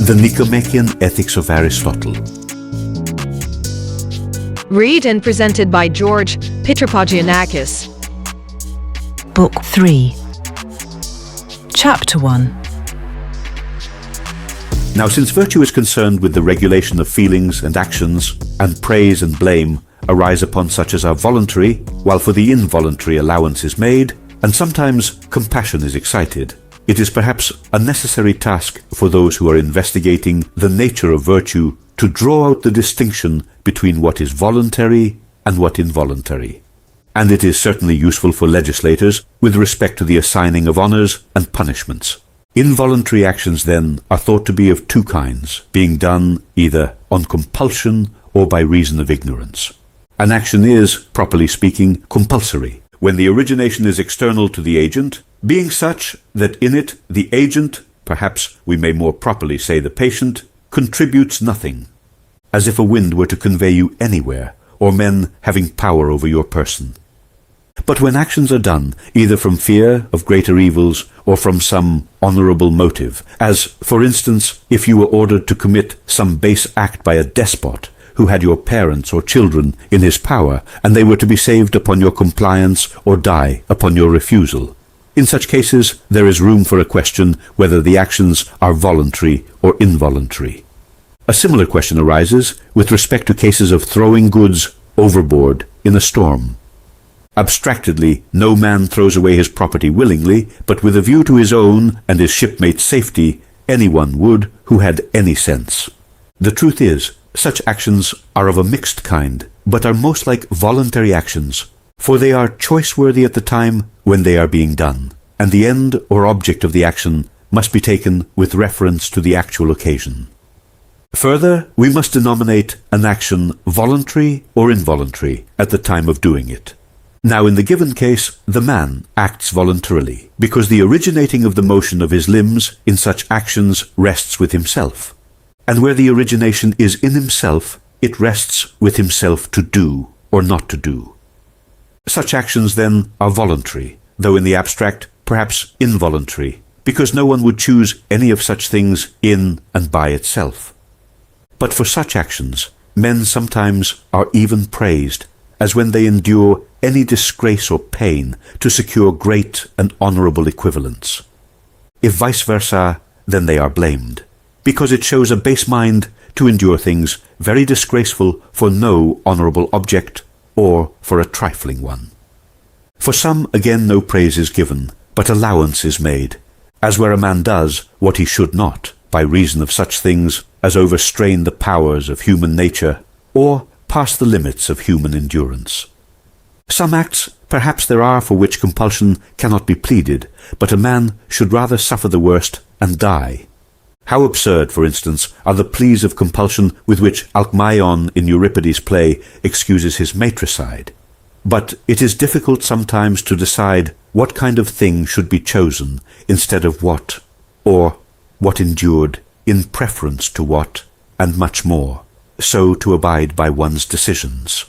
The Nicomachean Ethics of Aristotle. Read and presented by George Pitropogiannakis. Book 3. Chapter 1. Now, since virtue is concerned with the regulation of feelings and actions, and praise and blame arise upon such as are voluntary, while for the involuntary allowance is made, and sometimes compassion is excited, it is perhaps a necessary task for those who are investigating the nature of virtue to draw out the distinction between what is voluntary and what involuntary. And it is certainly useful for legislators with respect to the assigning of honours and punishments. Involuntary actions, then, are thought to be of two kinds, being done either on compulsion or by reason of ignorance. An action is, properly speaking, compulsory, when the origination is external to the agent, being such that in it the agent, perhaps we may more properly say the patient, contributes nothing, as if a wind were to convey you anywhere, or men having power over your person. But when actions are done, either from fear of greater evils or from some honourable motive, as, for instance, if you were ordered to commit some base act by a despot who had your parents or children in his power, and they were to be saved upon your compliance or die upon your refusal. In such cases, there is room for a question whether the actions are voluntary or involuntary. A similar question arises with respect to cases of throwing goods overboard in a storm. Abstractedly, no man throws away his property willingly, but with a view to his own and his shipmates' safety, anyone would who had any sense. The truth is, such actions are of a mixed kind, but are most like voluntary actions, for they are choice-worthy at the time when they are being done, and the end or object of the action must be taken with reference to the actual occasion. Further, we must denominate an action voluntary or involuntary at the time of doing it. Now, in the given case, the man acts voluntarily, because the originating of the motion of his limbs in such actions rests with himself. And where the origination is in himself, it rests with himself to do or not to do. Such actions, then, are voluntary, though in the abstract, perhaps involuntary, because no one would choose any of such things in and by itself. But for such actions, men sometimes are even praised, as when they endure any disgrace or pain to secure great and honourable equivalents. If vice versa, then they are blamed, because it shows a base mind to endure things very disgraceful for no honourable object, or for a trifling one. For some, again, no praise is given, but allowance is made, as where a man does what he should not, by reason of such things as overstrain the powers of human nature, or pass the limits of human endurance. Some acts, perhaps there are for which compulsion cannot be pleaded, but a man should rather suffer the worst and die. How absurd, for instance, are the pleas of compulsion with which Alcmaeon in Euripides' play excuses his matricide. But it is difficult sometimes to decide what kind of thing should be chosen instead of what, or what endured in preference to what, and much more, so to abide by one's decisions.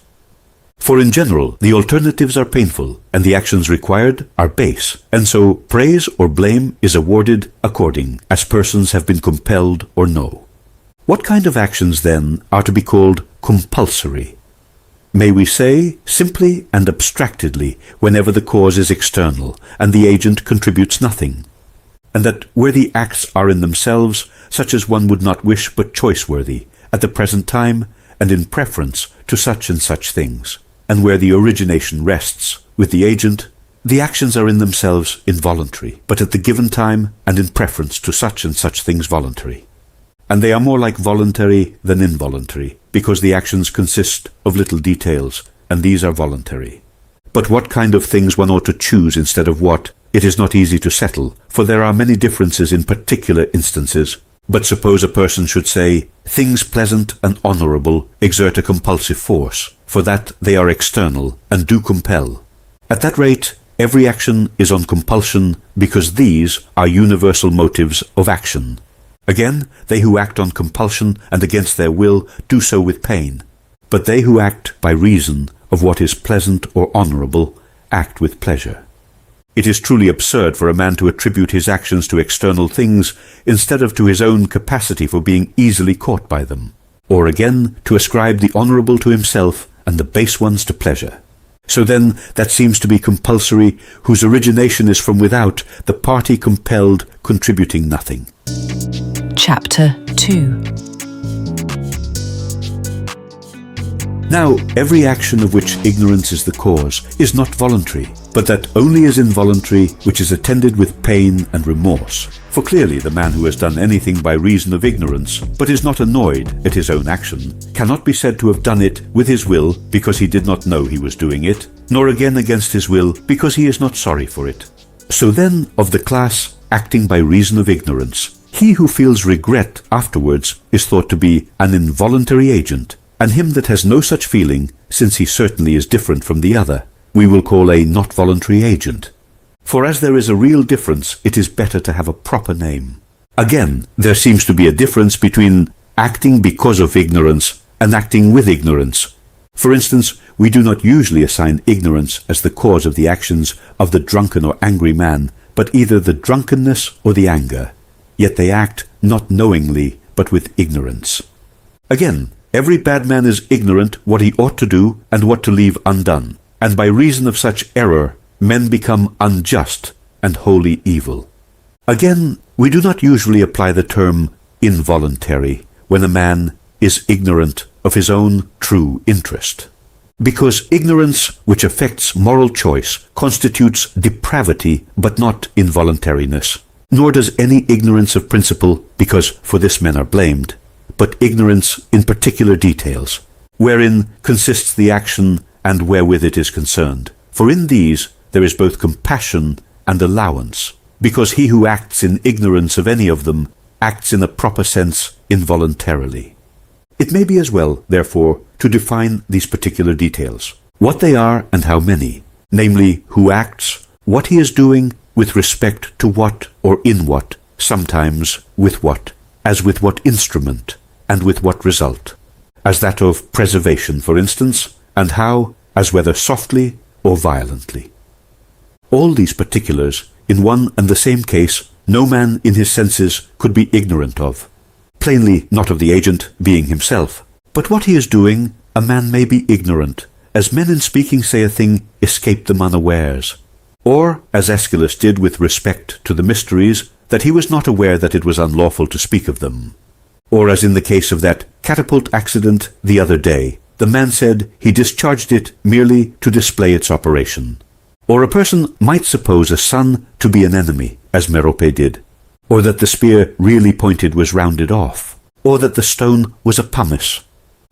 For in general, the alternatives are painful, and the actions required are base, and so praise or blame is awarded according as persons have been compelled or no. What kind of actions, then, are to be called compulsory? May we say, simply and abstractedly, whenever the cause is external, and the agent contributes nothing, and that where the acts are in themselves such as one would not wish but choice-worthy, at the present time, and in preference to such and such things, and where the origination rests with the agent, the actions are in themselves involuntary, but at the given time and in preference to such and such things voluntary. And they are more like voluntary than involuntary, because the actions consist of little details, and these are voluntary. But what kind of things one ought to choose instead of what, it is not easy to settle, for there are many differences in particular instances. But suppose a person should say, things pleasant and honourable exert a compulsive force, for that they are external and do compel. At that rate, every action is on compulsion, because these are universal motives of action. Again, they who act on compulsion and against their will do so with pain, but they who act by reason of what is pleasant or honourable act with pleasure. it is truly absurd for a man to attribute his actions to external things instead of to his own capacity for being easily caught by them, or again to ascribe the honourable to himself and the base ones to pleasure. So then that seems to be compulsory, whose origination is from without, the party compelled contributing nothing. Chapter 2. Now, every action of which ignorance is the cause is not voluntary, but that only is involuntary which is attended with pain and remorse. For clearly the man who has done anything by reason of ignorance, but is not annoyed at his own action, cannot be said to have done it with his will because he did not know he was doing it, nor again against his will because he is not sorry for it. So then, of the class acting by reason of ignorance, he who feels regret afterwards is thought to be an involuntary agent, and him that has no such feeling, since he certainly is different from the other, we will call a not voluntary agent. For as there is a real difference, it is better to have a proper name. Again, there seems to be a difference between acting because of ignorance and acting with ignorance. For instance, we do not usually assign ignorance as the cause of the actions of the drunken or angry man, but either the drunkenness or the anger. Yet they act not knowingly, but with ignorance. Again, every bad man is ignorant what he ought to do and what to leave undone, and by reason of such error men become unjust and wholly evil. Again, we do not usually apply the term involuntary when a man is ignorant of his own true interest, because ignorance which affects moral choice constitutes depravity but not involuntariness, nor does any ignorance of principle, because for this men are blamed, but ignorance in particular details, wherein consists the action and wherewith it is concerned. For in these there is both compassion and allowance, because he who acts in ignorance of any of them acts in a proper sense involuntarily. It may be as well, therefore, to define these particular details, what they are and how many, namely, who acts, what he is doing, with respect to what or in what, sometimes with what, as with what instrument, and with what result, as that of preservation, for instance, and how, as whether softly or violently. All these particulars, in one and the same case, no man in his senses could be ignorant of. Plainly not of the agent being himself, but what he is doing a man may be ignorant, as men in speaking say a thing escape them unawares, or, as Aeschylus did with respect to the mysteries, that he was not aware that it was unlawful to speak of them. Or as in the case of that catapult accident the other day, the man said he discharged it merely to display its operation. Or a person might suppose a sun to be an enemy, as Merope did, or that the spear really pointed was rounded off, or that the stone was a pumice,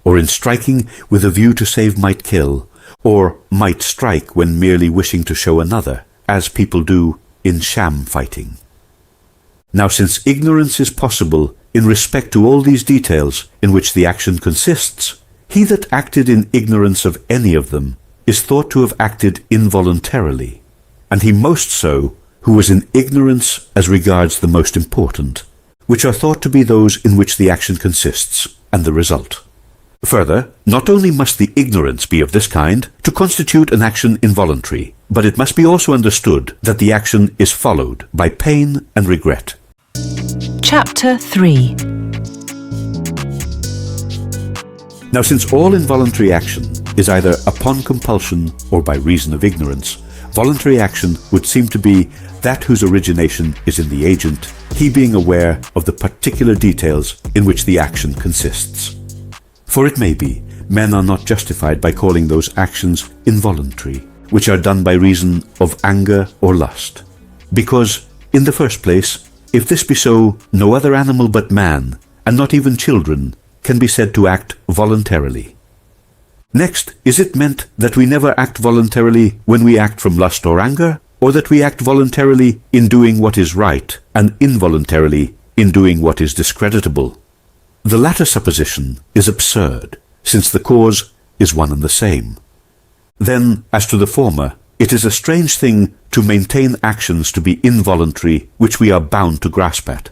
or in striking with a view to save might kill, or might strike when merely wishing to show another, as people do in sham fighting. Now, since ignorance is possible in respect to all these details in which the action consists, he that acted in ignorance of any of them is thought to have acted involuntarily, and he most so who was in ignorance as regards the most important, which are thought to be those in which the action consists, and the result. Further, not only must the ignorance be of this kind to constitute an action involuntary, but it must be also understood that the action is followed by pain and regret. Chapter 3. Now, since all involuntary action is either upon compulsion or by reason of ignorance, voluntary action would seem to be that whose origination is in the agent, he being aware of the particular details in which the action consists. For it may be, men are not justified by calling those actions involuntary, which are done by reason of anger or lust. Because, in the first place, if this be so, no other animal but man, and not even children, can be said to act voluntarily. Next, is it meant that we never act voluntarily when we act from lust or anger, or that we act voluntarily in doing what is right, and involuntarily in doing what is discreditable? The latter supposition is absurd, since the cause is one and the same. Then, as to the former, it is a strange thing to maintain actions to be involuntary which we are bound to grasp at.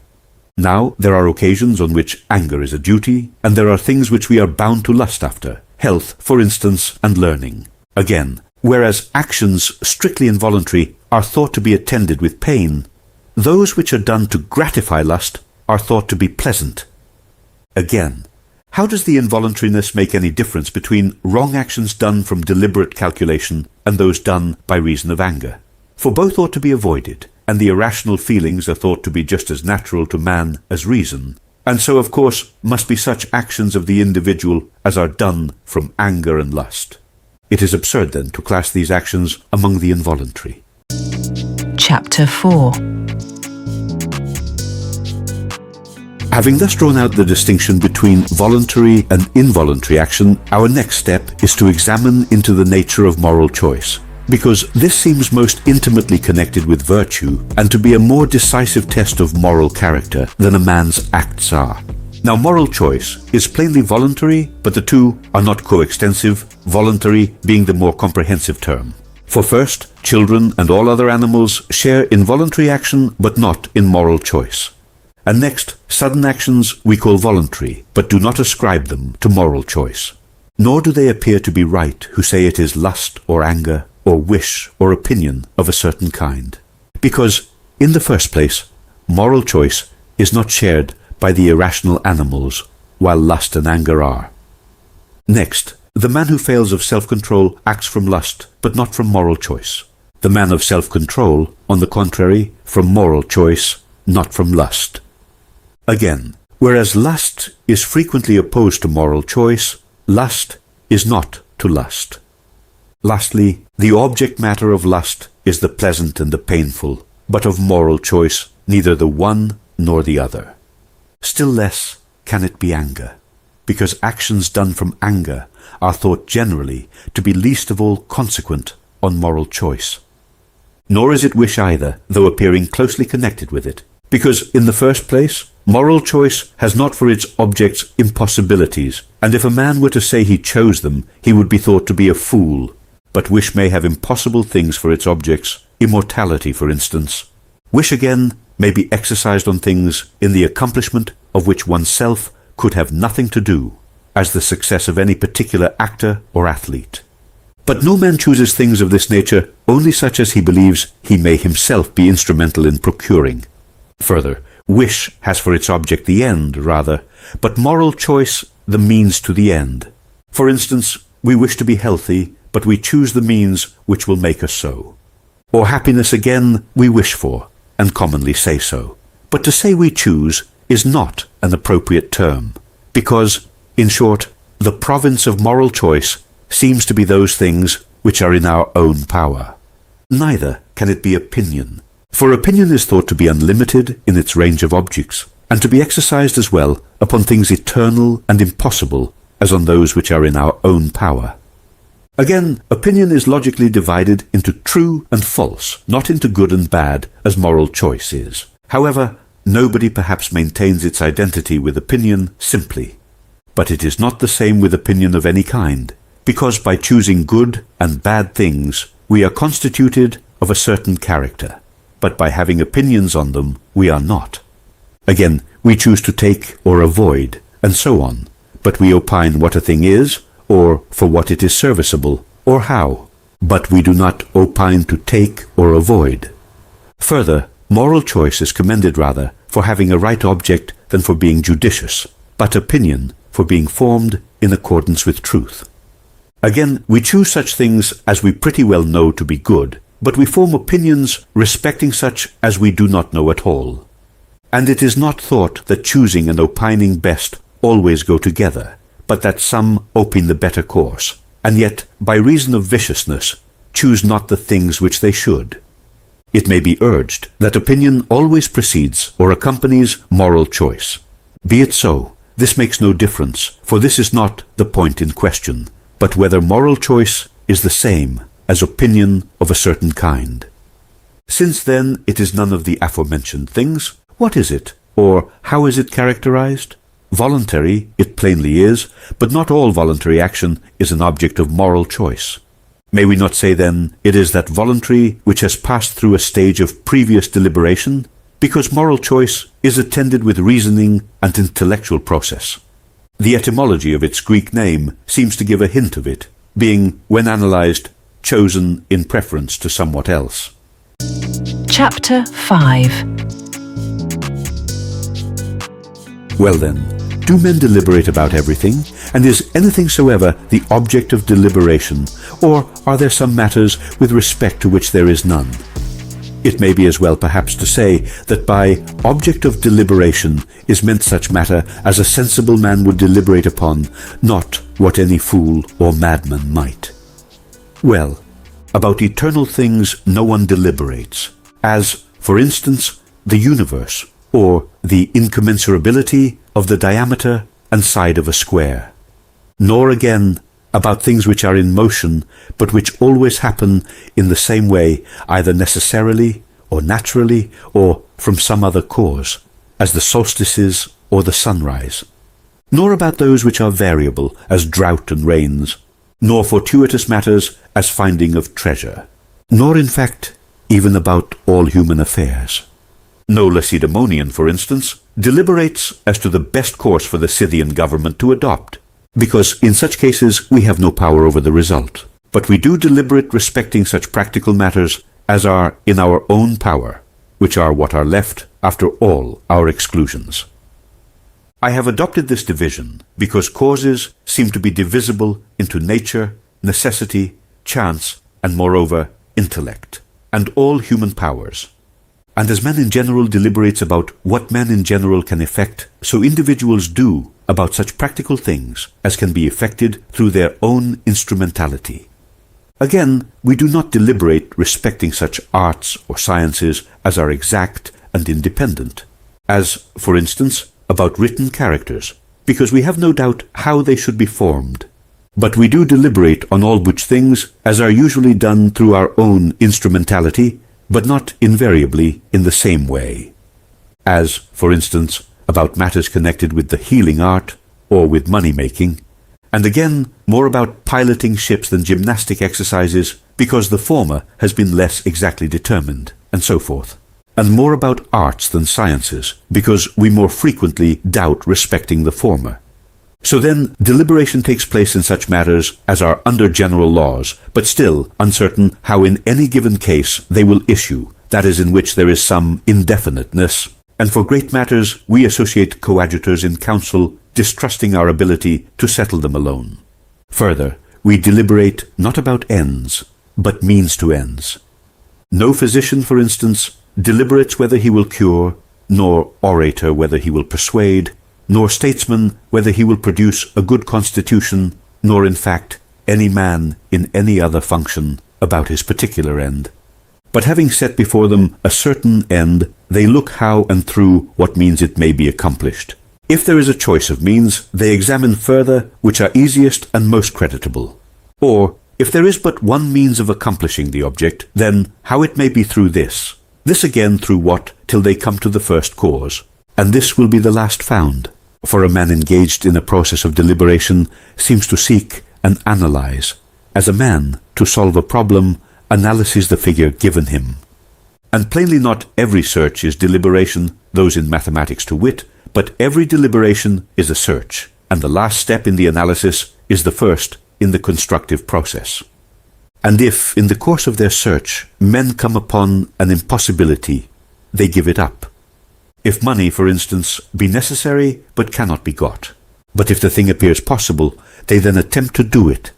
Now, there are occasions on which anger is a duty, and there are things which we are bound to lust after, health, for instance, and learning. Again, whereas actions strictly involuntary are thought to be attended with pain, those which are done to gratify lust are thought to be pleasant. Again, how does the involuntariness make any difference between wrong actions done from deliberate calculation and those done by reason of anger? For both ought to be avoided, and the irrational feelings are thought to be just as natural to man as reason, and so of course must be such actions of the individual as are done from anger and lust. It is absurd then to class these actions among the involuntary. Chapter 4. Having thus drawn out the distinction between voluntary and involuntary action, our next step is to examine into the nature of moral choice, because this seems most intimately connected with virtue and to be a more decisive test of moral character than a man's acts are. Now, moral choice is plainly voluntary, but the two are not coextensive, voluntary being the more comprehensive term. For first, children and all other animals share in voluntary action but not in moral choice. And next, sudden actions we call voluntary, but do not ascribe them to moral choice. Nor do they appear to be right who say it is lust or anger or wish or opinion of a certain kind. Because, in the first place, moral choice is not shared by the irrational animals, while lust and anger are. Next, the man who fails of self-control acts from lust, but not from moral choice. The man of self-control, on the contrary, from moral choice, not from lust. Again, whereas lust is frequently opposed to moral choice, lust is not to lust. Lastly, the object matter of lust is the pleasant and the painful, but of moral choice neither the one nor the other. Still less can it be anger, because actions done from anger are thought generally to be least of all consequent on moral choice. Nor is it wish either, though appearing closely connected with it, because, in the first place, moral choice has not for its objects impossibilities, and if a man were to say he chose them, he would be thought to be a fool. But wish may have impossible things for its objects, immortality, for instance. Wish, again, may be exercised on things in the accomplishment of which oneself could have nothing to do, as the success of any particular actor or athlete. But no man chooses things of this nature only such as he believes he may himself be instrumental in procuring. Further, wish has for its object the end, rather, but moral choice the means to the end. For instance, we wish to be healthy, but we choose the means which will make us so. Or happiness, again, we wish for, and commonly say so. But to say we choose is not an appropriate term, because, in short, the province of moral choice seems to be those things which are in our own power. Neither can it be opinion, for opinion is thought to be unlimited in its range of objects, and to be exercised as well upon things eternal and impossible as on those which are in our own power. Again, opinion is logically divided into true and false, not into good and bad, as moral choice is. However, nobody perhaps maintains its identity with opinion simply. But it is not the same with opinion of any kind, because by choosing good and bad things, we are constituted of a certain character, but by having opinions on them, we are not. Again, we choose to take or avoid, and so on, but we opine what a thing is, or for what it is serviceable, or how, but we do not opine to take or avoid. Further, moral choice is commended rather for having a right object than for being judicious, but opinion for being formed in accordance with truth. Again, we choose such things as we pretty well know to be good, but we form opinions respecting such as we do not know at all. And it is not thought that choosing and opining best always go together, but that some opine the better course, and yet, by reason of viciousness, choose not the things which they should. It may be urged that opinion always precedes or accompanies moral choice. Be it so, this makes no difference, for this is not the point in question, but whether moral choice is the same as opinion of a certain kind. Since then it is none of the aforementioned things, what is it, or how is it characterized? Voluntary, it plainly is, but not all voluntary action is an object of moral choice. May we not say then, it is that voluntary which has passed through a stage of previous deliberation, because moral choice is attended with reasoning and intellectual process. The etymology of its Greek name seems to give a hint of it, being, when analyzed, chosen in preference to somewhat else. Chapter 5. Well then, do men deliberate about everything? And is anything soever the object of deliberation? Or are there some matters with respect to which there is none? It may be as well perhaps to say that by object of deliberation is meant such matter as a sensible man would deliberate upon, not what any fool or madman might. Well, about eternal things no one deliberates, as, for instance, the universe, or the incommensurability of the diameter and side of a square. Nor again about things which are in motion, but which always happen in the same way, either necessarily, or naturally, or from some other cause, as the solstices or the sunrise. Nor about those which are variable, as drought and rains, nor fortuitous matters, as finding of treasure, nor in fact even about all human affairs. No Lacedaemonian, for instance, deliberates as to the best course for the Scythian government to adopt, because in such cases we have no power over the result. But we do deliberate respecting such practical matters as are in our own power, which are what are left after all our exclusions. I have adopted this division because causes seem to be divisible into nature, necessity, chance, and moreover, intellect, and all human powers. And as man in general deliberates about what man in general can effect, so individuals do about such practical things as can be effected through their own instrumentality. Again, we do not deliberate respecting such arts or sciences as are exact and independent, as, for instance, about written characters, because we have no doubt how they should be formed. But we do deliberate on all which things as are usually done through our own instrumentality, but not invariably in the same way. As, for instance, about matters connected with the healing art or with money-making, and again more about piloting ships than gymnastic exercises because the former has been less exactly determined, and so forth, and more about arts than sciences because we more frequently doubt respecting the former. So then deliberation takes place in such matters as are under general laws, but still uncertain how in any given case they will issue, that is, in which there is some indefiniteness. And for great matters we associate coadjutors in council, distrusting our ability to settle them alone. Further, we deliberate not about ends, but means to ends. No physician, for instance, deliberates whether he will cure, nor orator whether he will persuade, nor statesman whether he will produce a good constitution, nor in fact any man in any other function about his particular end. But having set before them a certain end, they look how and through what means it may be accomplished. If there is a choice of means, they examine further which are easiest and most creditable. Or, if there is but one means of accomplishing the object, then how it may be through this. This again through what, till they come to the first cause. And this will be the last found. For a man engaged in a process of deliberation seems to seek and analyze, as a man, to solve a problem, analyses the figure given him. And plainly not every search is deliberation, those in mathematics to wit, but every deliberation is a search, and the last step in the analysis is the first in the constructive process. And if, in the course of their search, men come upon an impossibility, they give it up. If money, for instance, be necessary but cannot be got. But if the thing appears possible, they then attempt to do it.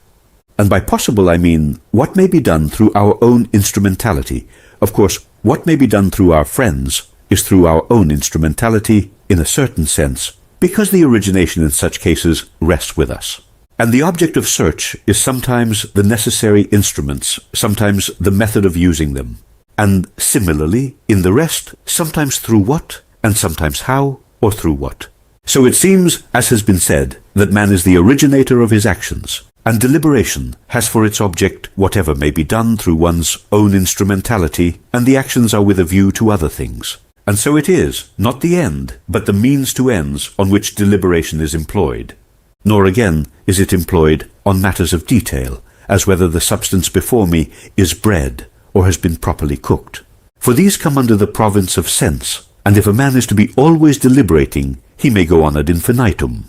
And by possible I mean what may be done through our own instrumentality. Of course, what may be done through our friends is through our own instrumentality in a certain sense, because the origination in such cases rests with us. And the object of search is sometimes the necessary instruments, sometimes the method of using them. And similarly, in the rest, sometimes through what, and sometimes how, or through what. So it seems, as has been said, that man is the originator of his actions, and deliberation has for its object whatever may be done through one's own instrumentality, and the actions are with a view to other things. And so it is, not the end, but the means to ends on which deliberation is employed. Nor again is it employed on matters of detail, as whether the substance before me is bread, or has been properly cooked. For these come under the province of sense, and if a man is to be always deliberating, he may go on ad infinitum.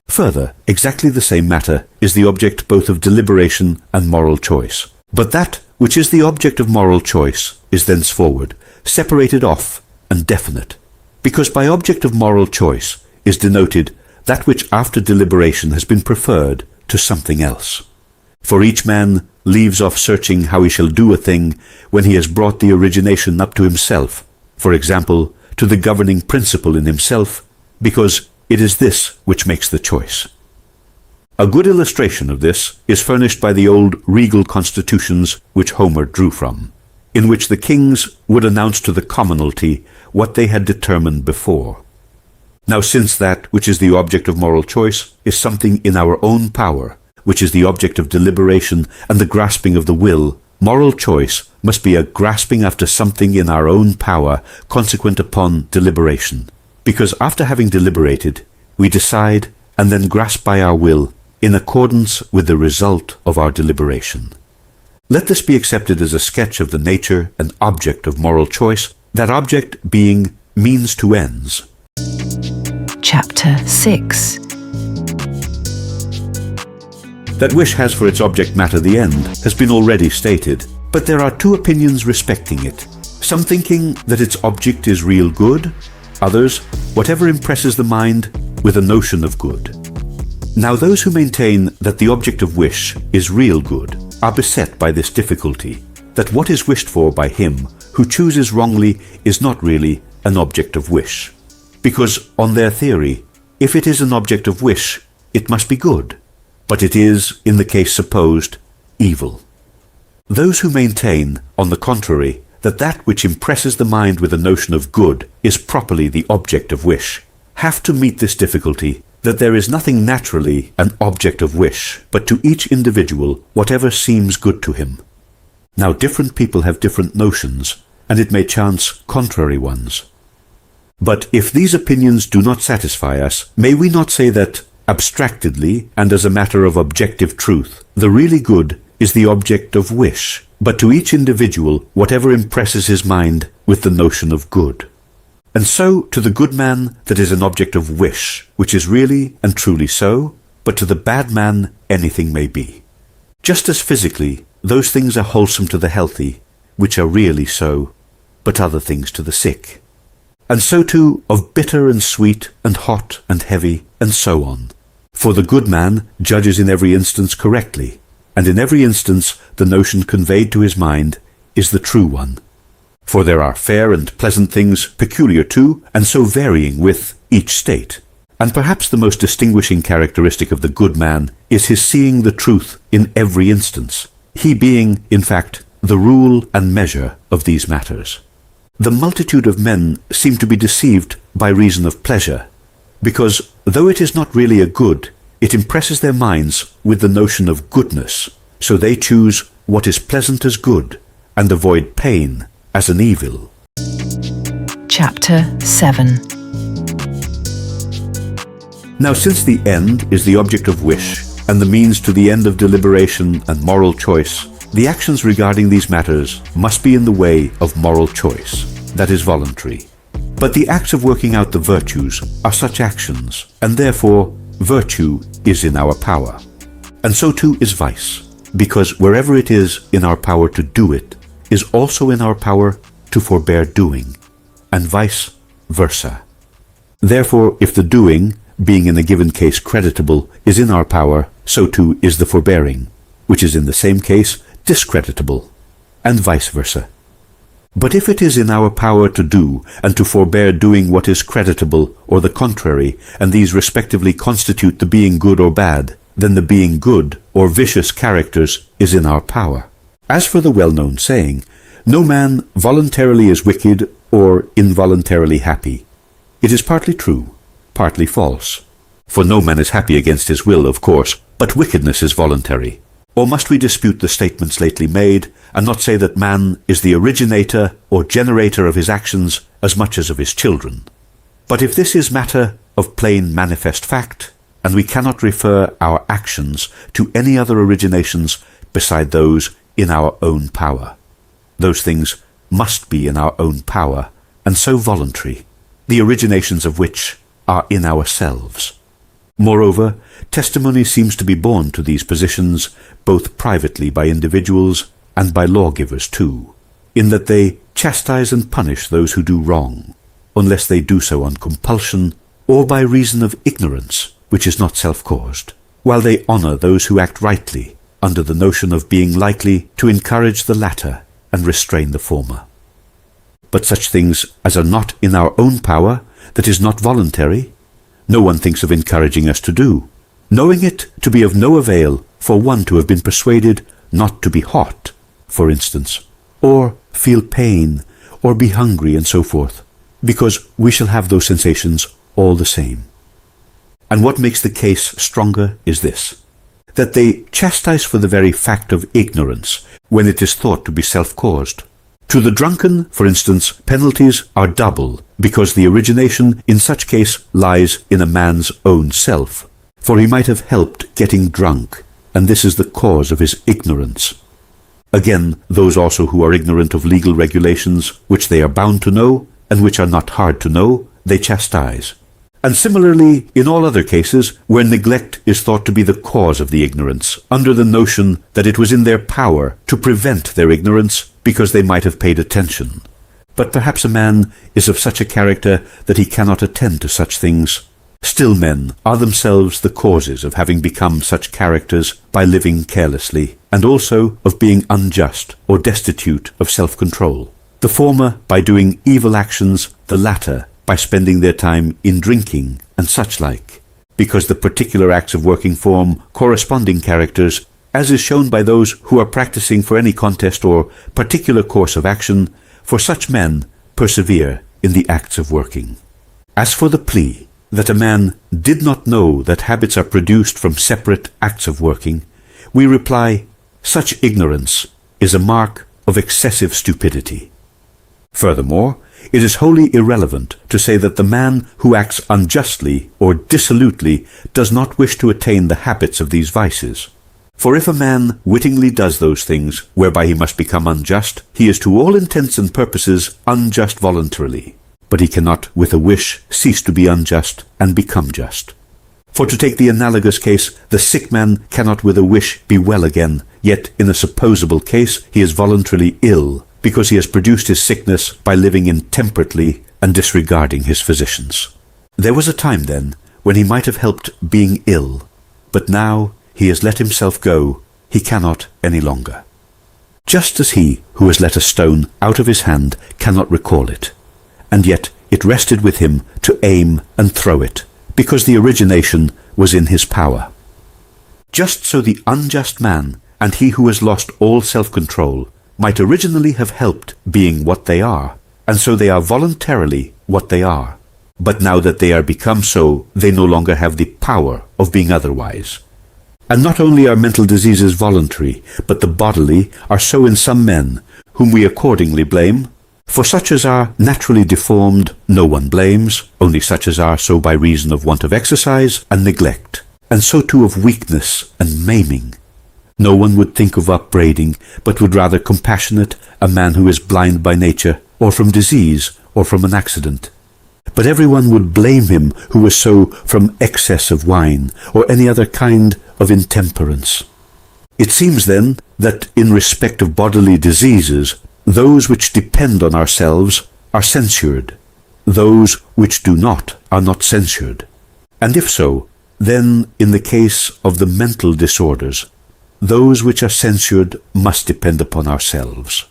Further, exactly the same matter is the object both of deliberation and moral choice. But that which is the object of moral choice is thenceforward separated off and definite, because by object of moral choice is denoted that which after deliberation has been preferred to something else. For each man leaves off searching how he shall do a thing when he has brought the origination up to himself, for example, to the governing principle in himself, because it is this which makes the choice. A good illustration of this is furnished by the old regal constitutions which Homer drew from, in which the kings would announce to the commonalty what they had determined before. Now since that which is the object of moral choice is something in our own power, which is the object of deliberation and the grasping of the will, moral choice must be a grasping after something in our own power consequent upon deliberation, because after having deliberated, we decide and then grasp by our will in accordance with the result of our deliberation. Let this be accepted as a sketch of the nature and object of moral choice, that object being means to ends. Chapter 6. That wish has for its object matter the end has been already stated, but there are two opinions respecting it, some thinking that its object is real good, others whatever impresses the mind with a notion of good. Now those who maintain that the object of wish is real good are beset by this difficulty, that what is wished for by him who chooses wrongly is not really an object of wish, because on their theory, if it is an object of wish, it must be good, but it is, in the case supposed, evil. Those who maintain, on the contrary, that that which impresses the mind with a notion of good is properly the object of wish, have to meet this difficulty, that there is nothing naturally an object of wish, but to each individual whatever seems good to him. Now different people have different notions, and it may chance contrary ones. But if these opinions do not satisfy us, may we not say that, abstractedly and as a matter of objective truth, the really good is the object of wish, but to each individual whatever impresses his mind with the notion of good. And so to the good man that is an object of wish, which is really and truly so, but to the bad man anything may be. Just as physically, those things are wholesome to the healthy, which are really so, but other things to the sick. And so too of bitter and sweet and hot and heavy, and so on. For the good man judges in every instance correctly, and in every instance the notion conveyed to his mind is the true one. For there are fair and pleasant things peculiar to, and so varying with, each state. And perhaps the most distinguishing characteristic of the good man is his seeing the truth in every instance, he being, in fact, the rule and measure of these matters. The multitude of men seem to be deceived by reason of pleasure, because, though it is not really a good, it impresses their minds with the notion of goodness, so they choose what is pleasant as good, and avoid pain as an evil. Chapter 7. Now since the end is the object of wish, and the means to the end of deliberation and moral choice, the actions regarding these matters must be in the way of moral choice, that is voluntary. But the acts of working out the virtues are such actions, and therefore virtue is in our power. And so too is vice, because wherever it is in our power to do it, is also in our power to forbear doing, and vice versa. Therefore, if the doing, being in a given case creditable, is in our power, so too is the forbearing, which is in the same case discreditable, and vice versa. But if it is in our power to do and to forbear doing what is creditable or the contrary, and these respectively constitute the being good or bad, then the being good or vicious characters is in our power. As for the well-known saying, no man voluntarily is wicked or involuntarily happy, it is partly true, partly false. For no man is happy against his will, of course, but wickedness is voluntary. Or must we dispute the statements lately made, and not say that man is the originator or generator of his actions as much as of his children? But if this is matter of plain manifest fact, and we cannot refer our actions to any other originations beside those in our own power, those things must be in our own power, and so voluntary, the originations of which are in ourselves. Moreover, testimony seems to be borne to these positions, both privately by individuals and by lawgivers too, in that they chastise and punish those who do wrong, unless they do so on compulsion or by reason of ignorance, which is not self-caused, while they honour those who act rightly, under the notion of being likely to encourage the latter and restrain the former. But such things as are not in our own power, that is not voluntary, no one thinks of encouraging us to do, knowing it to be of no avail for one to have been persuaded not to be hot, for instance, or feel pain, or be hungry, and so forth, because we shall have those sensations all the same. And what makes the case stronger is this, that they chastise for the very fact of ignorance, when it is thought to be self-caused. To the drunken, for instance, penalties are double, because the origination in such case lies in a man's own self, for he might have helped getting drunk, and this is the cause of his ignorance. Again, those also who are ignorant of legal regulations, which they are bound to know, and which are not hard to know, they chastise. And similarly, in all other cases, where neglect is thought to be the cause of the ignorance, under the notion that it was in their power to prevent their ignorance, because they might have paid attention. But perhaps a man is of such a character that he cannot attend to such things. Still men are themselves the causes of having become such characters by living carelessly, and also of being unjust or destitute of self-control. The former by doing evil actions, the latter by spending their time in drinking and such like, because the particular acts of working form corresponding characters, as is shown by those who are practicing for any contest or particular course of action, for such men persevere in the acts of working. As for the plea that a man did not know that habits are produced from separate acts of working, we reply, such ignorance is a mark of excessive stupidity. Furthermore, it is wholly irrelevant to say that the man who acts unjustly or dissolutely does not wish to attain the habits of these vices. For if a man wittingly does those things whereby he must become unjust, he is to all intents and purposes unjust voluntarily, but he cannot with a wish cease to be unjust and become just. For to take the analogous case, the sick man cannot with a wish be well again, yet in a supposable case he is voluntarily ill, because he has produced his sickness by living intemperately and disregarding his physicians. There was a time then when he might have helped being ill, but now he has let himself go, he cannot any longer. Just as he who has let a stone out of his hand cannot recall it, and yet it rested with him to aim and throw it, because the origination was in his power. Just so the unjust man and he who has lost all self-control might originally have helped being what they are, and so they are voluntarily what they are. But now that they are become so, they no longer have the power of being otherwise. And not only are mental diseases voluntary, but the bodily are so in some men, whom we accordingly blame. For such as are naturally deformed, no one blames, only such as are so by reason of want of exercise and neglect, and so too of weakness and maiming. No one would think of upbraiding, but would rather compassionate a man who is blind by nature, or from disease, or from an accident. But everyone would blame him who was so from excess of wine, or any other kind of intemperance. It seems then that in respect of bodily diseases, those which depend on ourselves are censured, those which do not are not censured. And if so, then in the case of the mental disorders, those which are censured must depend upon ourselves.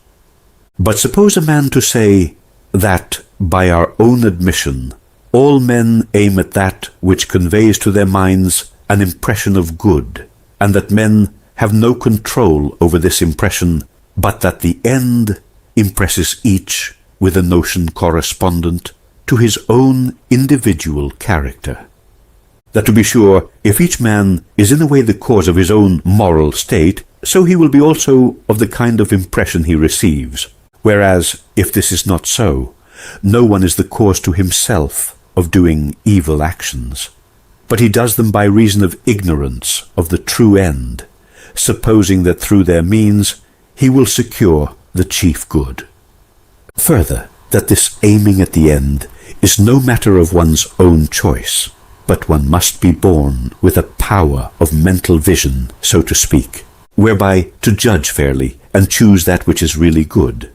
But suppose a man to say that, by our own admission, all men aim at that which conveys to their minds an impression of good, and that men have no control over this impression, but that the end impresses each with a notion correspondent to his own individual character. That to be sure, if each man is in a way the cause of his own moral state, so he will be also of the kind of impression he receives, whereas, if this is not so, no one is the cause to himself of doing evil actions, but he does them by reason of ignorance of the true end, supposing that through their means he will secure the chief good. Further, that this aiming at the end is no matter of one's own choice, but one must be born with a power of mental vision, so to speak, whereby to judge fairly and choose that which is really good.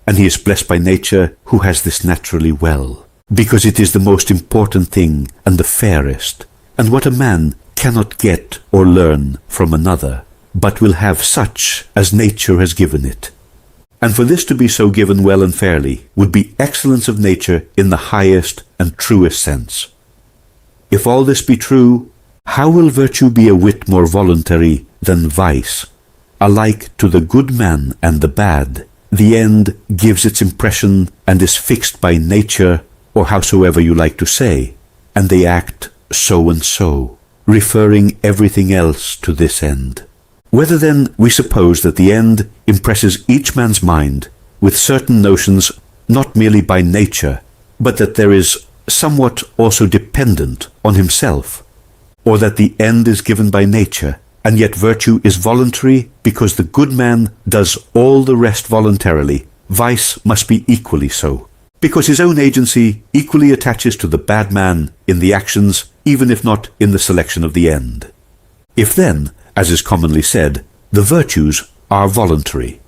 And he is blessed by nature who has this naturally well, because it is the most important thing and the fairest, and what a man cannot get or learn from another, but will have such as nature has given it. And for this to be so given well and fairly would be excellence of nature in the highest and truest sense. If all this be true, how will virtue be a whit more voluntary than vice? Alike to the good man and the bad, the end gives its impression and is fixed by nature, or howsoever you like to say, and they act so and so, referring everything else to this end. Whether then we suppose that the end impresses each man's mind with certain notions not merely by nature, but that there is somewhat also dependent on himself, or that the end is given by nature, and yet virtue is voluntary because the good man does all the rest voluntarily, vice must be equally so, because his own agency equally attaches to the bad man in the actions, even if not in the selection of the end. If then, as is commonly said, the virtues are voluntary,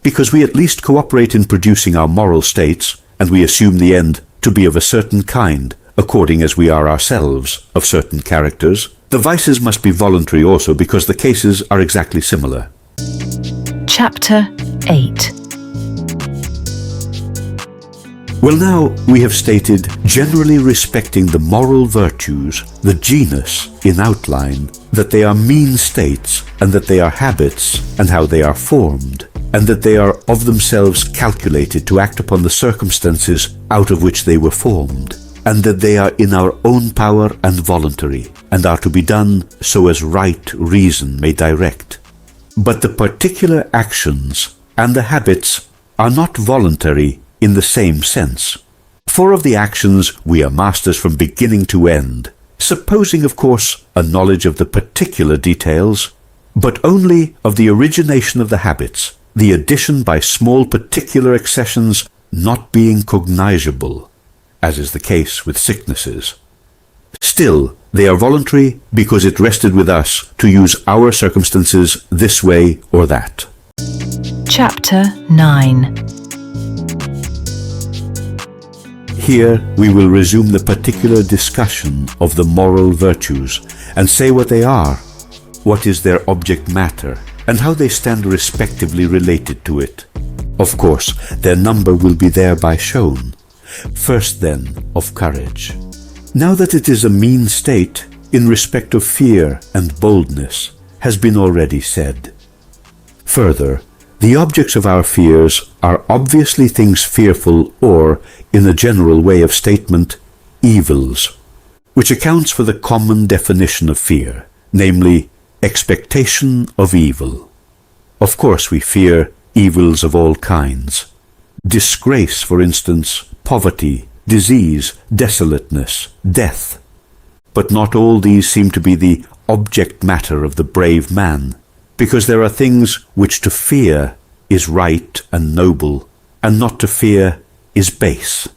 because we at least cooperate in producing our moral states, and we assume the end to be of a certain kind, according as we are ourselves of certain characters, the vices must be voluntary also because the cases are exactly similar. Chapter 8. Well, now we have stated, generally respecting the moral virtues, the genus in outline, that they are mean states, and that they are habits, and how they are formed, and that they are of themselves calculated to act upon the circumstances out of which they were formed, and that they are in our own power and voluntary, and are to be done so as right reason may direct. But the particular actions and the habits are not voluntary in the same sense. For of the actions we are masters from beginning to end, supposing, of course, a knowledge of the particular details, but only of the origination of the habits, the addition by small particular accessions not being cognizable, as is the case with sicknesses. Still, they are voluntary because it rested with us to use our circumstances this way or that. Chapter 9. Here we will resume the particular discussion of the moral virtues and say what they are, what is their object matter, and how they stand respectively related to it. Of course, their number will be thereby shown. First then, of courage. Now that it is a mean state, in respect of fear and boldness, has been already said. Further, the objects of our fears are obviously things fearful or, in a general way of statement, evils, which accounts for the common definition of fear, namely, expectation of evil. Of course we fear evils of all kinds. Disgrace, for instance, poverty, disease, desolateness, death. But not all these seem to be the object matter of the brave man, because there are things which to fear is right and noble, and not to fear is base.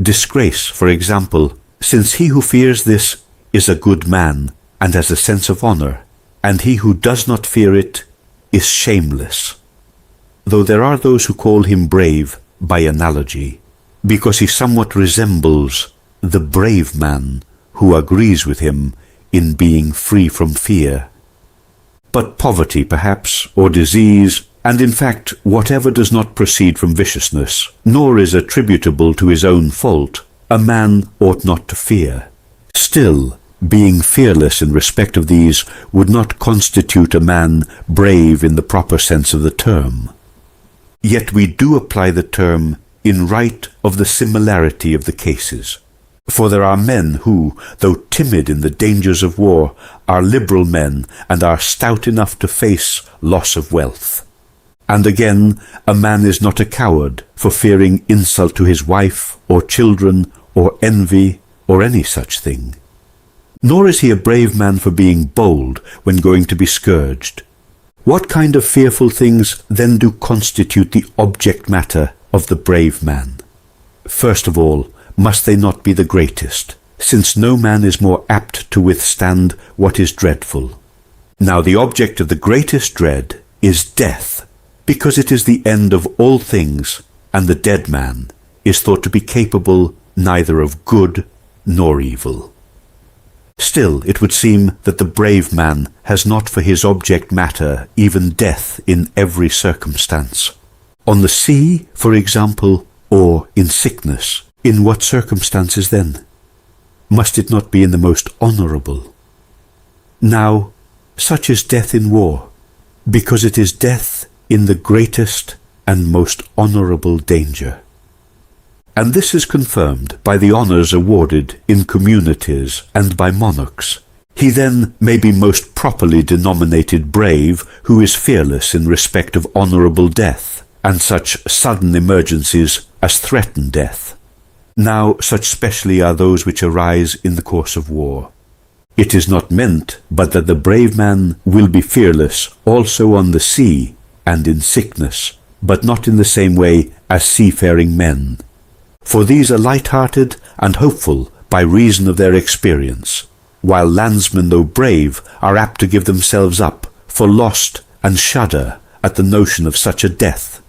Disgrace, for example, since he who fears this is a good man and has a sense of honor, and he who does not fear it is shameless. Though there are those who call him brave by analogy, because he somewhat resembles the brave man who agrees with him in being free from fear. But poverty, perhaps, or disease, and in fact whatever does not proceed from viciousness, nor is attributable to his own fault, a man ought not to fear. Still, being fearless in respect of these would not constitute a man brave in the proper sense of the term. Yet we do apply the term in right of the similarity of the cases. For there are men who, though timid in the dangers of war, are liberal men and are stout enough to face loss of wealth. And again, a man is not a coward for fearing insult to his wife or children or envy or any such thing. Nor is he a brave man for being bold when going to be scourged. What kind of fearful things then do constitute the object matter of the brave man? First of all, must they not be the greatest, since no man is more apt to withstand what is dreadful? Now the object of the greatest dread is death, because it is the end of all things, and the dead man is thought to be capable neither of good nor evil. Still, it would seem that the brave man has not for his object matter even death in every circumstance. On the sea, for example, or in sickness, in what circumstances then? Must it not be in the most honourable? Now, such is death in war, because it is death in the greatest and most honourable danger. And this is confirmed by the honours awarded in communities and by monarchs. He then may be most properly denominated brave who is fearless in respect of honourable death, and such sudden emergencies as threaten death. Now such specially are those which arise in the course of war. It is not meant but that the brave man will be fearless also on the sea and in sickness, but not in the same way as seafaring men. For these are light-hearted and hopeful by reason of their experience, while landsmen, though brave, are apt to give themselves up for lost and shudder at the notion of such a death.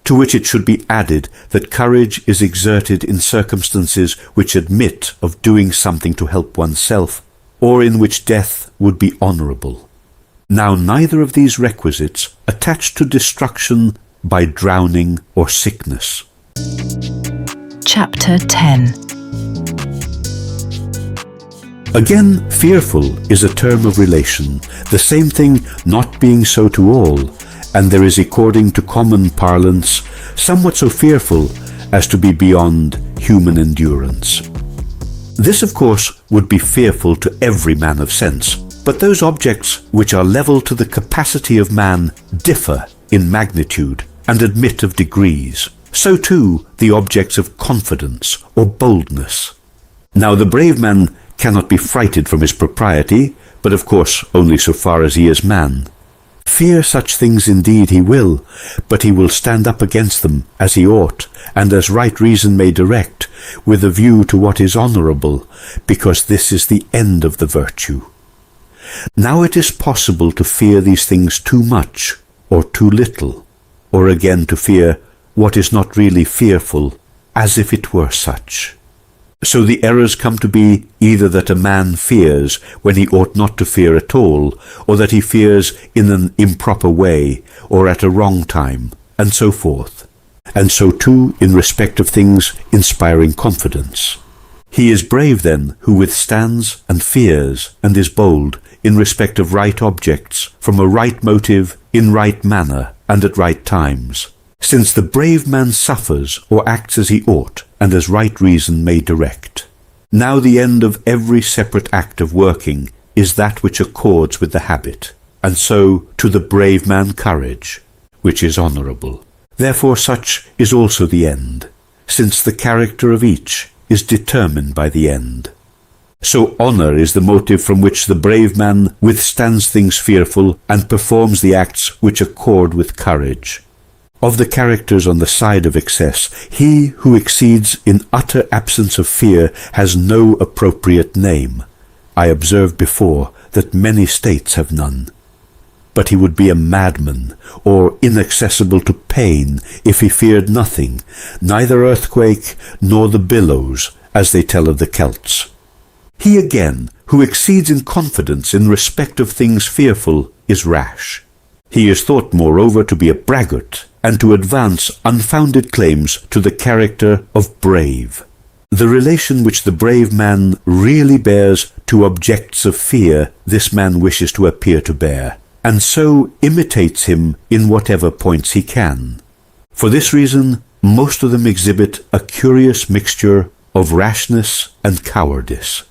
To which it should be added that courage is exerted in circumstances which admit of doing something to help oneself, or in which death would be honourable. Now neither of these requisites attach to destruction by drowning or sickness. Chapter 10. Again, fearful is a term of relation, the same thing not being so to all, and there is, according to common parlance, somewhat so fearful as to be beyond human endurance. This, of course, would be fearful to every man of sense, but those objects which are level to the capacity of man differ in magnitude and admit of degrees. So too the objects of confidence or boldness. Now the brave man cannot be frighted from his propriety, but of course only so far as he is man. Fear such things indeed he will, but he will stand up against them as he ought, and as right reason may direct, with a view to what is honourable, because this is the end of the virtue. Now it is possible to fear these things too much, or too little, or again to fear what is not really fearful, as if it were such. So the errors come to be either that a man fears when he ought not to fear at all, or that he fears in an improper way, or at a wrong time, and so forth. And so too in respect of things inspiring confidence. He is brave then who withstands and fears and is bold in respect of right objects, from a right motive, in right manner, and at right times. Since the brave man suffers or acts as he ought, and as right reason may direct. Now the end of every separate act of working is that which accords with the habit, and so to the brave man courage, which is honourable. Therefore such is also the end, since the character of each is determined by the end. So honour is the motive from which the brave man withstands things fearful and performs the acts which accord with courage. Of the characters on the side of excess, he who exceeds in utter absence of fear has no appropriate name. I observed before that many states have none. But he would be a madman, or inaccessible to pain, if he feared nothing, neither earthquake nor the billows, as they tell of the Celts. He again, who exceeds in confidence in respect of things fearful, is rash. He is thought moreover to be a braggart, and to advance unfounded claims to the character of brave. The relation which the brave man really bears to objects of fear this man wishes to appear to bear, and so imitates him in whatever points he can. For this reason, most of them exhibit a curious mixture of rashness and cowardice.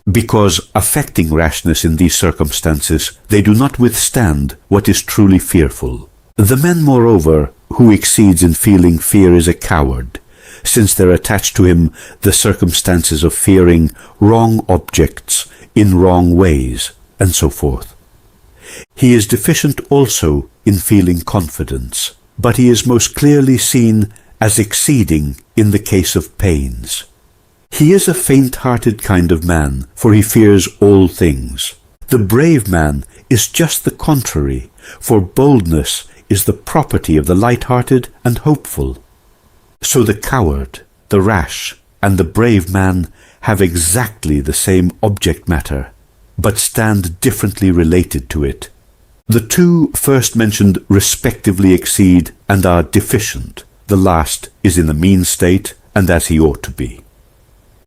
Because, affecting rashness in these circumstances, they do not withstand what is truly fearful. The man, moreover, who exceeds in feeling fear is a coward, since there attach to him the circumstances of fearing wrong objects in wrong ways, and so forth. He is deficient also in feeling confidence, but he is most clearly seen as exceeding in the case of pains. He is a faint-hearted kind of man, for he fears all things. The brave man is just the contrary, for boldness is the property of the light-hearted and hopeful. So the coward, the rash, and the brave man have exactly the same object matter, but stand differently related to it. The two first mentioned respectively exceed and are deficient. The last is in the mean state and as he ought to be.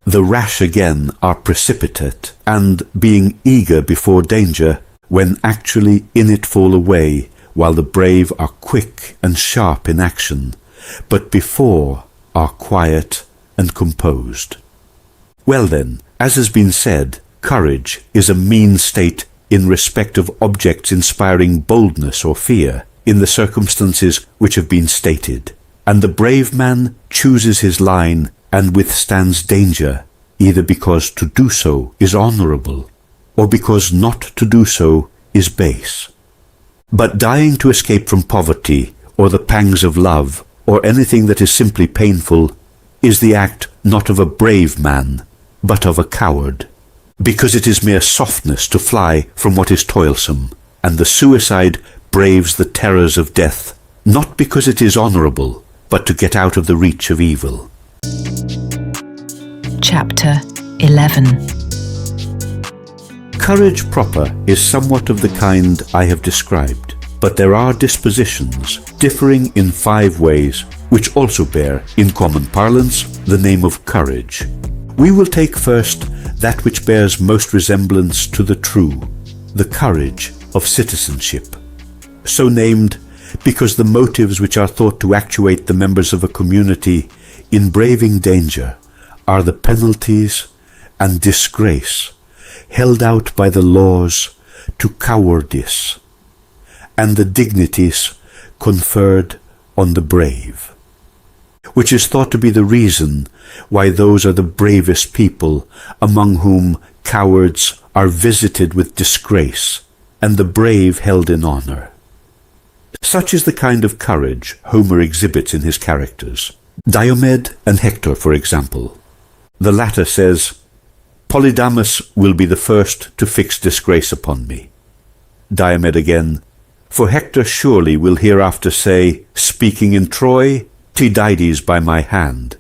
The rash again are precipitate and, being eager before danger, when actually in it fall away, while the brave are quick and sharp in action, but before are quiet and composed. Well then, as has been said, courage is a mean state in respect of objects inspiring boldness or fear in the circumstances which have been stated, and the brave man chooses his line and withstands danger, either because to do so is honourable, or because not to do so is base. But dying to escape from poverty, or the pangs of love, or anything that is simply painful, is the act not of a brave man, but of a coward, because it is mere softness to fly from what is toilsome, and the suicide braves the terrors of death, not because it is honourable, but to get out of the reach of evil. Chapter 11. Courage proper is somewhat of the kind I have described, but there are dispositions differing in 5 ways which also bear, in common parlance, the name of courage. We will take first that which bears most resemblance to the true, the courage of citizenship, so named because the motives which are thought to actuate the members of a community in braving danger are the penalties and disgrace held out by the laws to cowardice, and the dignities conferred on the brave, which is thought to be the reason why those are the bravest people among whom cowards are visited with disgrace and the brave held in honour. Such is the kind of courage Homer exhibits in his characters. Diomed and Hector, for example. The latter says, "Polydamas will be the first to fix disgrace upon me." Diomed again, "For Hector surely will hereafter say, speaking in Troy, Tydides by my hand."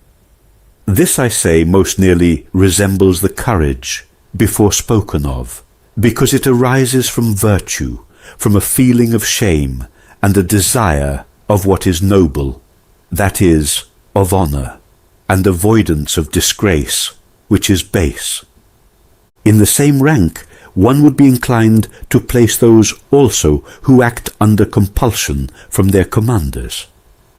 This, I say, most nearly resembles the courage before spoken of, because it arises from virtue, from a feeling of shame, and a desire of what is noble, that is, of honour, and avoidance of disgrace, which is base. In the same rank, one would be inclined to place those also who act under compulsion from their commanders.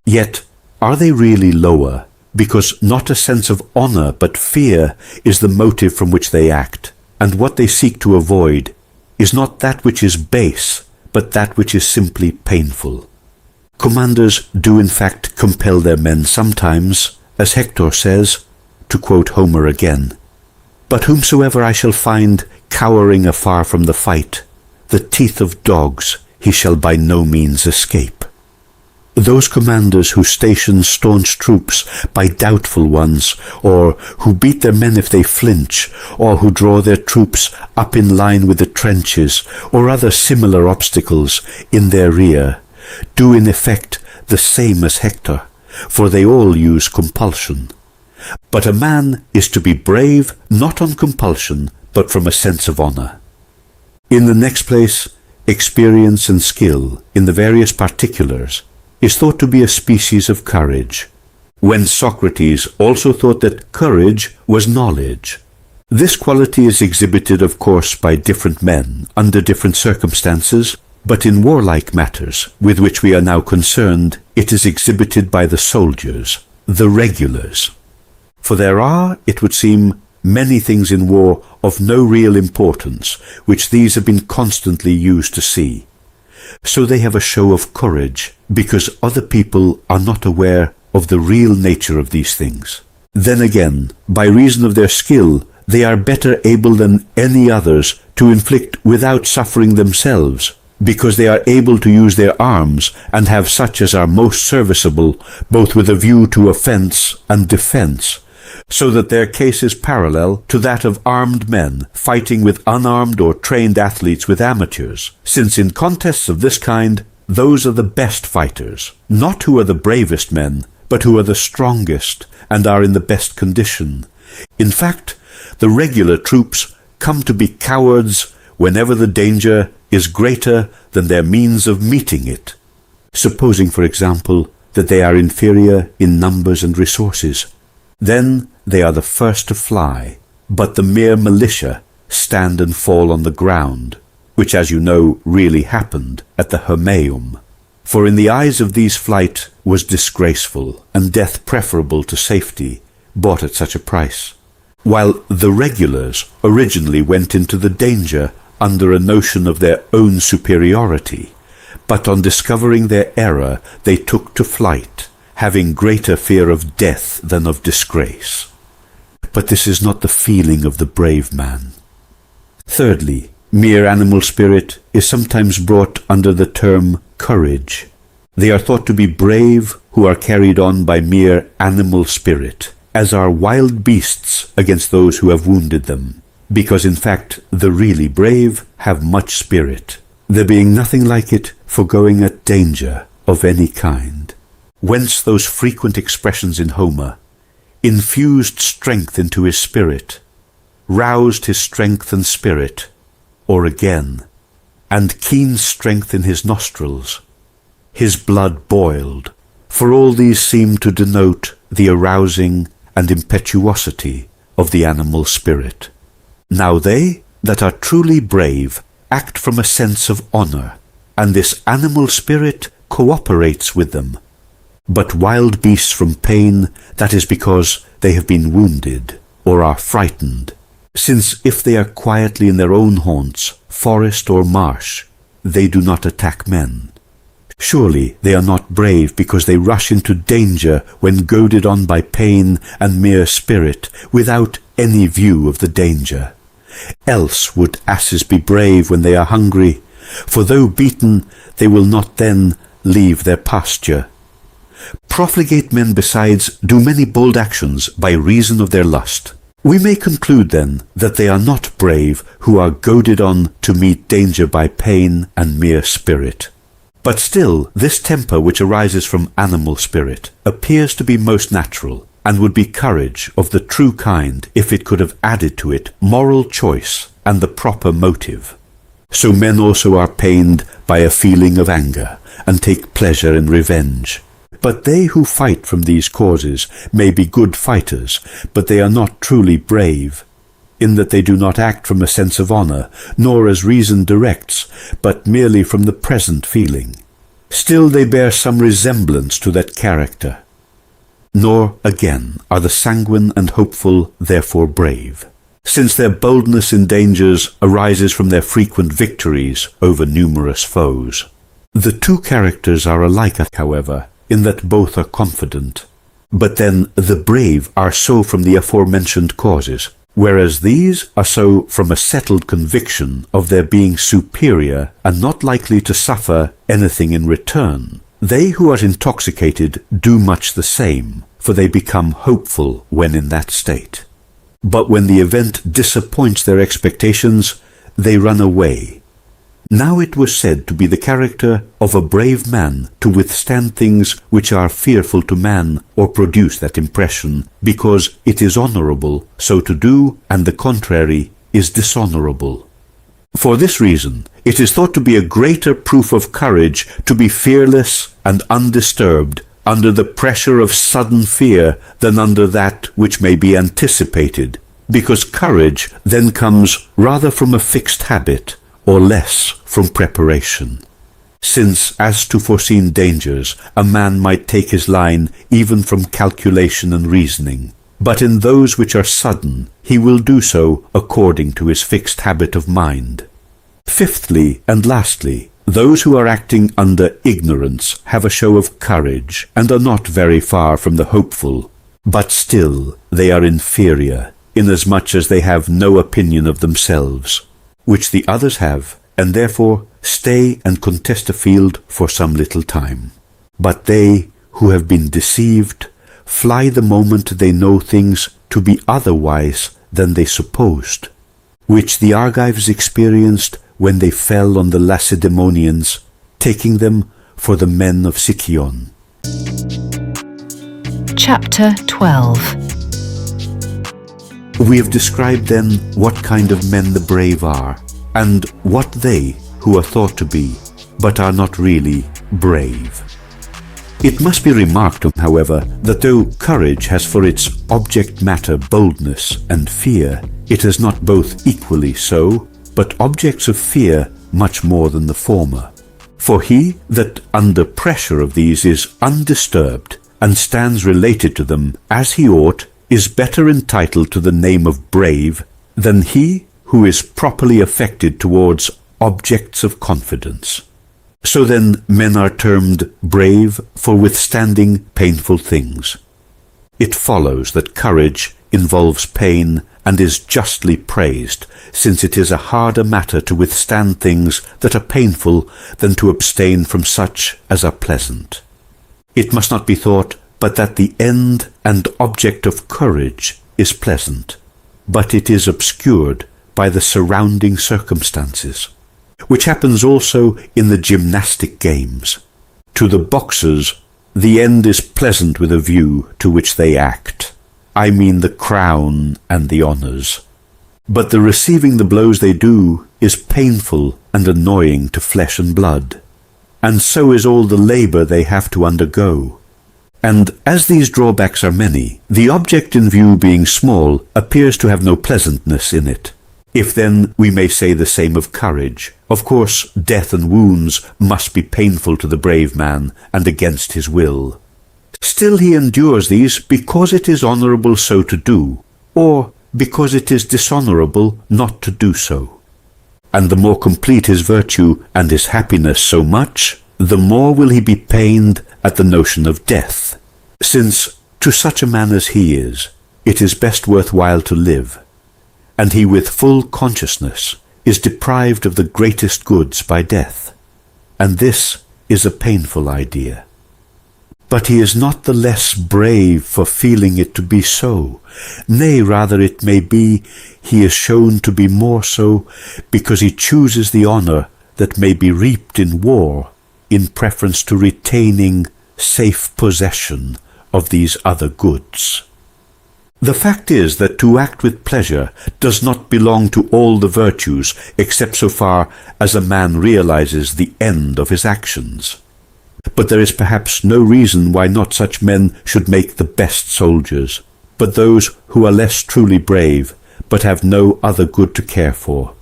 Yet, are they really lower, because not a sense of honour but fear is the motive from which they act, and what they seek to avoid is not that which is base, but that which is simply painful. Commanders do in fact compel their men sometimes, as Hector says, to quote Homer again, "But whomsoever I shall find cowering afar from the fight, the teeth of dogs he shall by no means escape." Those commanders who station staunch troops by doubtful ones, or who beat their men if they flinch, or who draw their troops up in line with the trenches, or other similar obstacles in their rear, do in effect the same as Hector, for they all use compulsion. But a man is to be brave not on compulsion, but from a sense of honour. In the next place, experience and skill in the various particulars is thought to be a species of courage, when Socrates also thought that courage was knowledge. This quality is exhibited, of course, by different men under different circumstances, but in warlike matters with which we are now concerned, it is exhibited by the soldiers, the regulars. For there are, it would seem, many things in war of no real importance, which these have been constantly used to see. So they have a show of courage, because other people are not aware of the real nature of these things. Then again, by reason of their skill, they are better able than any others to inflict without suffering themselves, because they are able to use their arms, and have such as are most serviceable, both with a view to offence and defence, so that their case is parallel to that of armed men fighting with unarmed or trained athletes with amateurs, since in contests of this kind those are the best fighters, not who are the bravest men, but who are the strongest and are in the best condition. In fact, the regular troops come to be cowards whenever the danger is greater than their means of meeting it. Supposing, for example, that they are inferior in numbers and resources, then they are the first to fly, but the mere militia stand and fall on the ground, which, as you know, really happened at the Hermaeum. For in the eyes of these flight was disgraceful, and death preferable to safety, bought at such a price, while the regulars originally went into the danger under a notion of their own superiority, but on discovering their error they took to flight, having greater fear of death than of disgrace. But this is not the feeling of the brave man. Thirdly, mere animal spirit is sometimes brought under the term courage. They are thought to be brave who are carried on by mere animal spirit, as are wild beasts against those who have wounded them, because in fact the really brave have much spirit, there being nothing like it for going at danger of any kind. Whence those frequent expressions in Homer: infused strength into his spirit, roused his strength and spirit, or again, and keen strength in his nostrils, his blood boiled, for all these seem to denote the arousing and impetuosity of the animal spirit. Now they that are truly brave act from a sense of honor, and this animal spirit cooperates with them. But wild beasts from pain, that is because they have been wounded or are frightened, since if they are quietly in their own haunts, forest or marsh, they do not attack men. Surely they are not brave because they rush into danger when goaded on by pain and mere spirit, without any view of the danger. Else would asses be brave when they are hungry, for though beaten, they will not then leave their pasture. Profligate men besides do many bold actions by reason of their lust. We may conclude then that they are not brave who are goaded on to meet danger by pain and mere spirit. But still, this temper which arises from animal spirit appears to be most natural, and would be courage of the true kind if it could have added to it moral choice and the proper motive. So men also are pained by a feeling of anger, and take pleasure in revenge. But they who fight from these causes may be good fighters, but they are not truly brave, in that they do not act from a sense of honor, nor as reason directs, but merely from the present feeling. Still they bear some resemblance to that character. Nor, again, are the sanguine and hopeful therefore brave, since their boldness in dangers arises from their frequent victories over numerous foes. The two characters are alike, however, in that both are confident. But then the brave are so from the aforementioned causes, whereas these are so from a settled conviction of their being superior and not likely to suffer anything in return. They who are intoxicated do much the same, for they become hopeful when in that state. But when the event disappoints their expectations, they run away. Now it was said to be the character of a brave man to withstand things which are fearful to man or produce that impression, because it is honorable so to do, and the contrary is dishonorable. For this reason, it is thought to be a greater proof of courage to be fearless and undisturbed under the pressure of sudden fear than under that which may be anticipated, because courage then comes rather from a fixed habit, or less from preparation. Since, as to foreseen dangers, a man might take his line even from calculation and reasoning, but in those which are sudden, he will do so according to his fixed habit of mind. Fifthly, and lastly, those who are acting under ignorance have a show of courage, and are not very far from the hopeful, but still they are inferior, inasmuch as they have no opinion of themselves, which the others have, and therefore stay and contest a field for some little time. But they who have been deceived fly the moment they know things to be otherwise than they supposed, which the Argives experienced when they fell on the Lacedaemonians, taking them for the men of Sicyon. Chapter 12. We have described then what kind of men the brave are, and what they, who are thought to be, but are not really, brave. It must be remarked on, however, that though courage has for its object matter boldness and fear, it has not both equally so, but objects of fear much more than the former. For he that under pressure of these is undisturbed, and stands related to them as he ought, is better entitled to the name of brave than he who is properly affected towards objects of confidence. So then men are termed brave for withstanding painful things. It follows that courage involves pain and is justly praised, since it is a harder matter to withstand things that are painful than to abstain from such as are pleasant. It must not be thought but that the end and object of courage is pleasant, but it is obscured by the surrounding circumstances, which happens also in the gymnastic games. To the boxers, the end is pleasant with a view to which they act. I mean the crown and the honours. But the receiving the blows they do is painful and annoying to flesh and blood, and so is all the labour they have to undergo. And as these drawbacks are many, the object in view being small appears to have no pleasantness in it. If then we may say the same of courage, of course death and wounds must be painful to the brave man and against his will. Still he endures these because it is honourable so to do, or because it is dishonourable not to do so. And the more complete his virtue and his happiness so much, the more will he be pained at the notion of death, since to such a man as he is, it is best worth while to live, and he with full consciousness is deprived of the greatest goods by death, and this is a painful idea. But he is not the less brave for feeling it to be so, nay, rather it may be he is shown to be more so because he chooses the honour that may be reaped in war in preference to retaining safe possession of these other goods. The fact is that to act with pleasure does not belong to all the virtues except so far as a man realizes the end of his actions. But there is perhaps no reason why not such men should make the best soldiers, but those who are less truly brave, but have no other good to care for,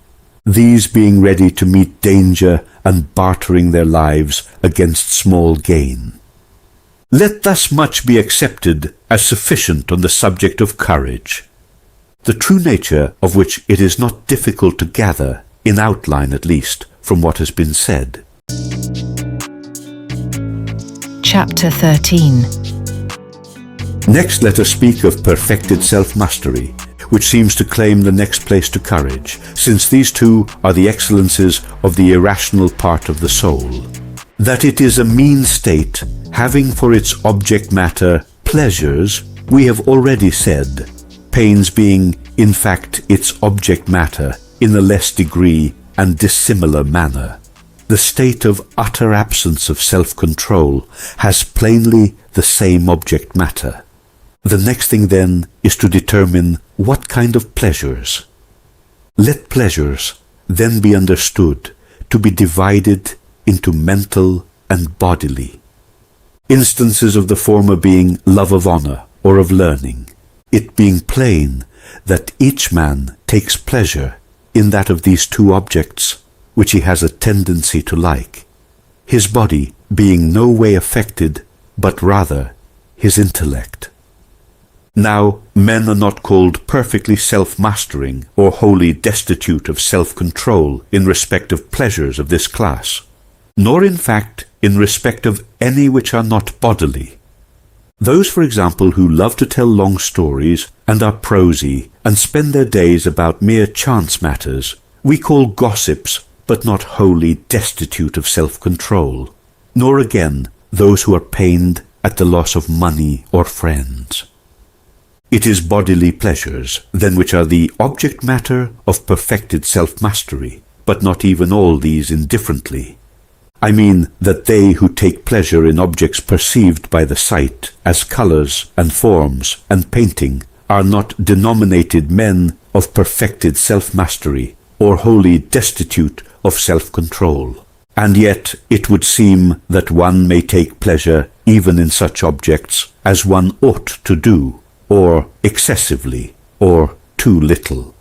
these being ready to meet danger and bartering their lives against small gain. Let thus much be accepted as sufficient on the subject of courage, the true nature of which it is not difficult to gather, in outline at least, from what has been said. Chapter 13. Next let us speak of perfected self-mastery, which seems to claim the next place to courage, since these two are the excellences of the irrational part of the soul. That it is a mean state, having for its object matter pleasures, we have already said, pains being, in fact, its object matter in a less degree and dissimilar manner. The state of utter absence of self-control has plainly the same object matter. The next thing then is to determine what kind of pleasures. Let pleasures then be understood to be divided into mental and bodily. Instances of the former being love of honour or of learning, it being plain that each man takes pleasure in that of these two objects which he has a tendency to like, his body being no way affected, but rather his intellect. Now, men are not called perfectly self-mastering or wholly destitute of self-control in respect of pleasures of this class, nor in fact in respect of any which are not bodily. Those, for example, who love to tell long stories and are prosy and spend their days about mere chance matters, we call gossips, but not wholly destitute of self-control, nor again those who are pained at the loss of money or friends. It is bodily pleasures, then, which are the object matter of perfected self-mastery, but not even all these indifferently. I mean that they who take pleasure in objects perceived by the sight as colours and forms and painting are not denominated men of perfected self-mastery or wholly destitute of self-control. And yet it would seem that one may take pleasure even in such objects as one ought to do, or excessively, or too little.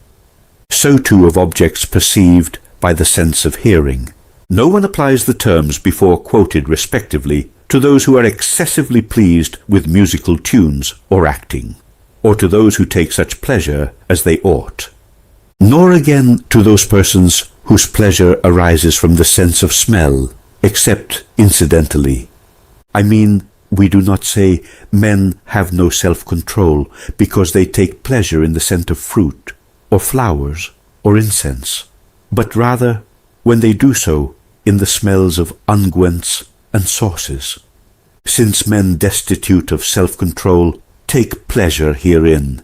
So too of objects perceived by the sense of hearing. No one applies the terms before quoted respectively to those who are excessively pleased with musical tunes or acting, or to those who take such pleasure as they ought. Nor again to those persons whose pleasure arises from the sense of smell, except incidentally. I mean, we do not say men have no self-control because they take pleasure in the scent of fruit, or flowers, or incense, but rather when they do so in the smells of unguents and sauces, since men destitute of self-control take pleasure herein,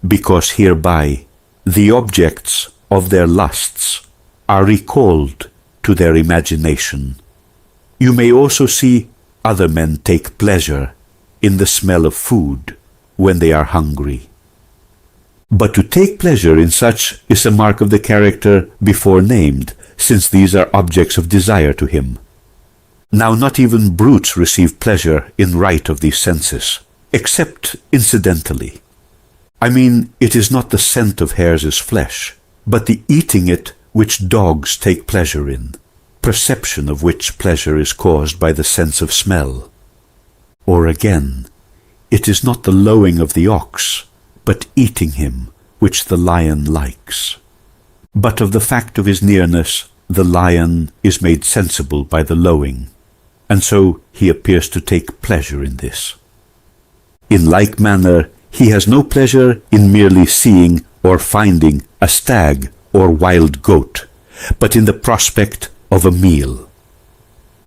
because hereby the objects of their lusts are recalled to their imagination. You may also see other men take pleasure in the smell of food when they are hungry. But to take pleasure in such is a mark of the character before named, since these are objects of desire to him. Now not even brutes receive pleasure in right of these senses, except incidentally. I mean, it is not the scent of hares' flesh, but the eating it which dogs take pleasure in, perception of which pleasure is caused by the sense of smell. Or again, it is not the lowing of the ox, but eating him which the lion likes. But of the fact of his nearness, the lion is made sensible by the lowing, and so he appears to take pleasure in this. In like manner, he has no pleasure in merely seeing or finding a stag or wild goat, but in the prospect of a meal.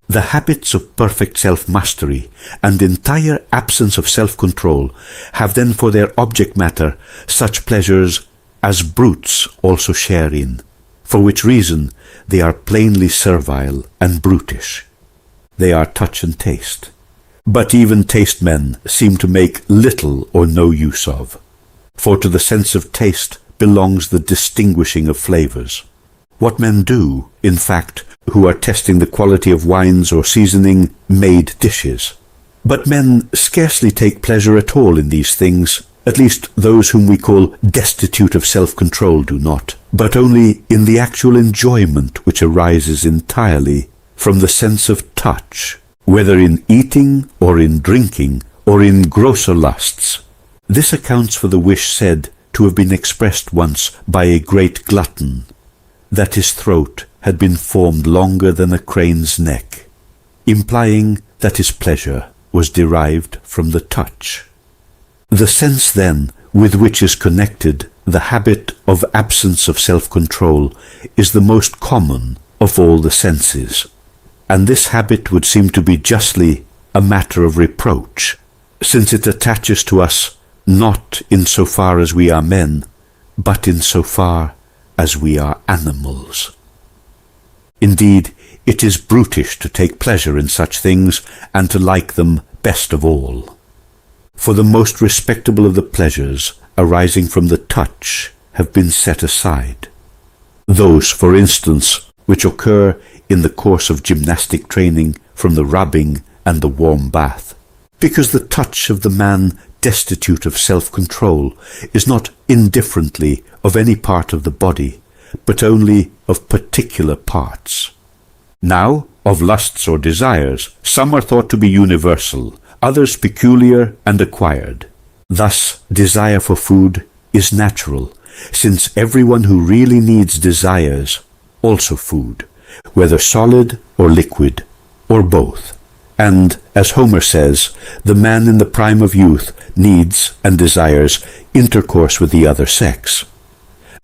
The habits of perfect self-mastery and entire absence of self-control have then for their object matter such pleasures as brutes also share in, for which reason they are plainly servile and brutish. They are touch and taste, but even taste men seem to make little or no use of, for to the sense of taste belongs the distinguishing of flavors. What men do, in fact, who are testing the quality of wines or seasoning made dishes. But men scarcely take pleasure at all in these things, at least those whom we call destitute of self-control do not, but only in the actual enjoyment which arises entirely from the sense of touch, whether in eating or in drinking or in grosser lusts. This accounts for the wish said to have been expressed once by a great glutton, that his throat had been formed longer than a crane's neck, implying that his pleasure was derived from the touch. The sense, then, with which is connected the habit of absence of self-control is the most common of all the senses, and this habit would seem to be justly a matter of reproach, since it attaches to us not in so far as we are men, but in so far as we are animals. Indeed, it is brutish to take pleasure in such things and to like them best of all. For the most respectable of the pleasures arising from the touch have been set aside. Those, for instance, which occur in the course of gymnastic training from the rubbing and the warm bath, because the touch of the man destitute of self-control is not indifferently of any part of the body, but only of particular parts. Now, of lusts or desires, some are thought to be universal, others peculiar and acquired. Thus, desire for food is natural, since everyone who really needs desires also food, whether solid or liquid, or both. And, as Homer says, the man in the prime of youth needs and desires intercourse with the other sex.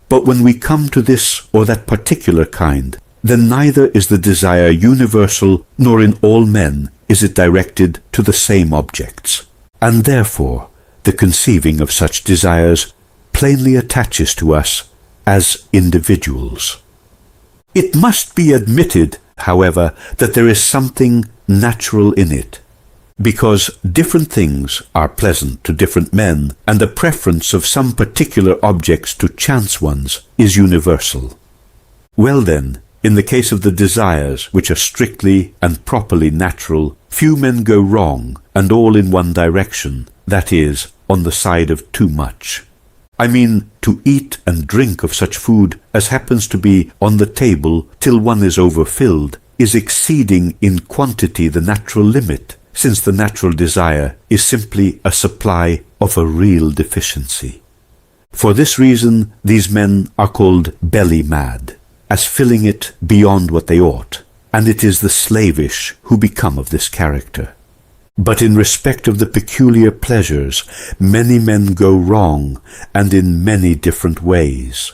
But when we come to this or that particular kind, then neither is the desire universal, nor in all men is it directed to the same objects, and therefore the conceiving of such desires plainly attaches to us as individuals. It must be admitted however, that there is something natural in it, because different things are pleasant to different men, and the preference of some particular objects to chance ones is universal. Well then, in the case of the desires which are strictly and properly natural, few men go wrong, and all in one direction, that is, on the side of too much. I mean, to eat and drink of such food as happens to be on the table till one is overfilled, is exceeding in quantity the natural limit, since the natural desire is simply a supply of a real deficiency. For this reason, these men are called belly-mad, as filling it beyond what they ought, and it is the slavish who become of this character. But in respect of the peculiar pleasures, many men go wrong, and in many different ways.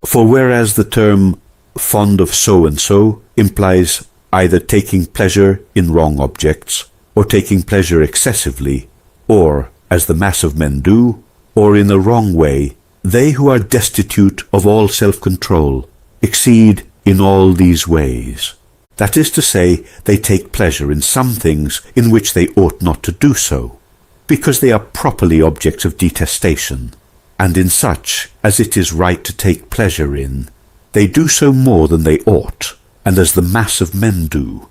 For whereas the term fond of so-and-so implies either taking pleasure in wrong objects, or taking pleasure excessively, or, as the mass of men do, or in a wrong way, they who are destitute of all self-control exceed in all these ways. That is to say, they take pleasure in some things in which they ought not to do so, because they are properly objects of detestation, and in such as it is right to take pleasure in, they do so more than they ought, and as the mass of men do.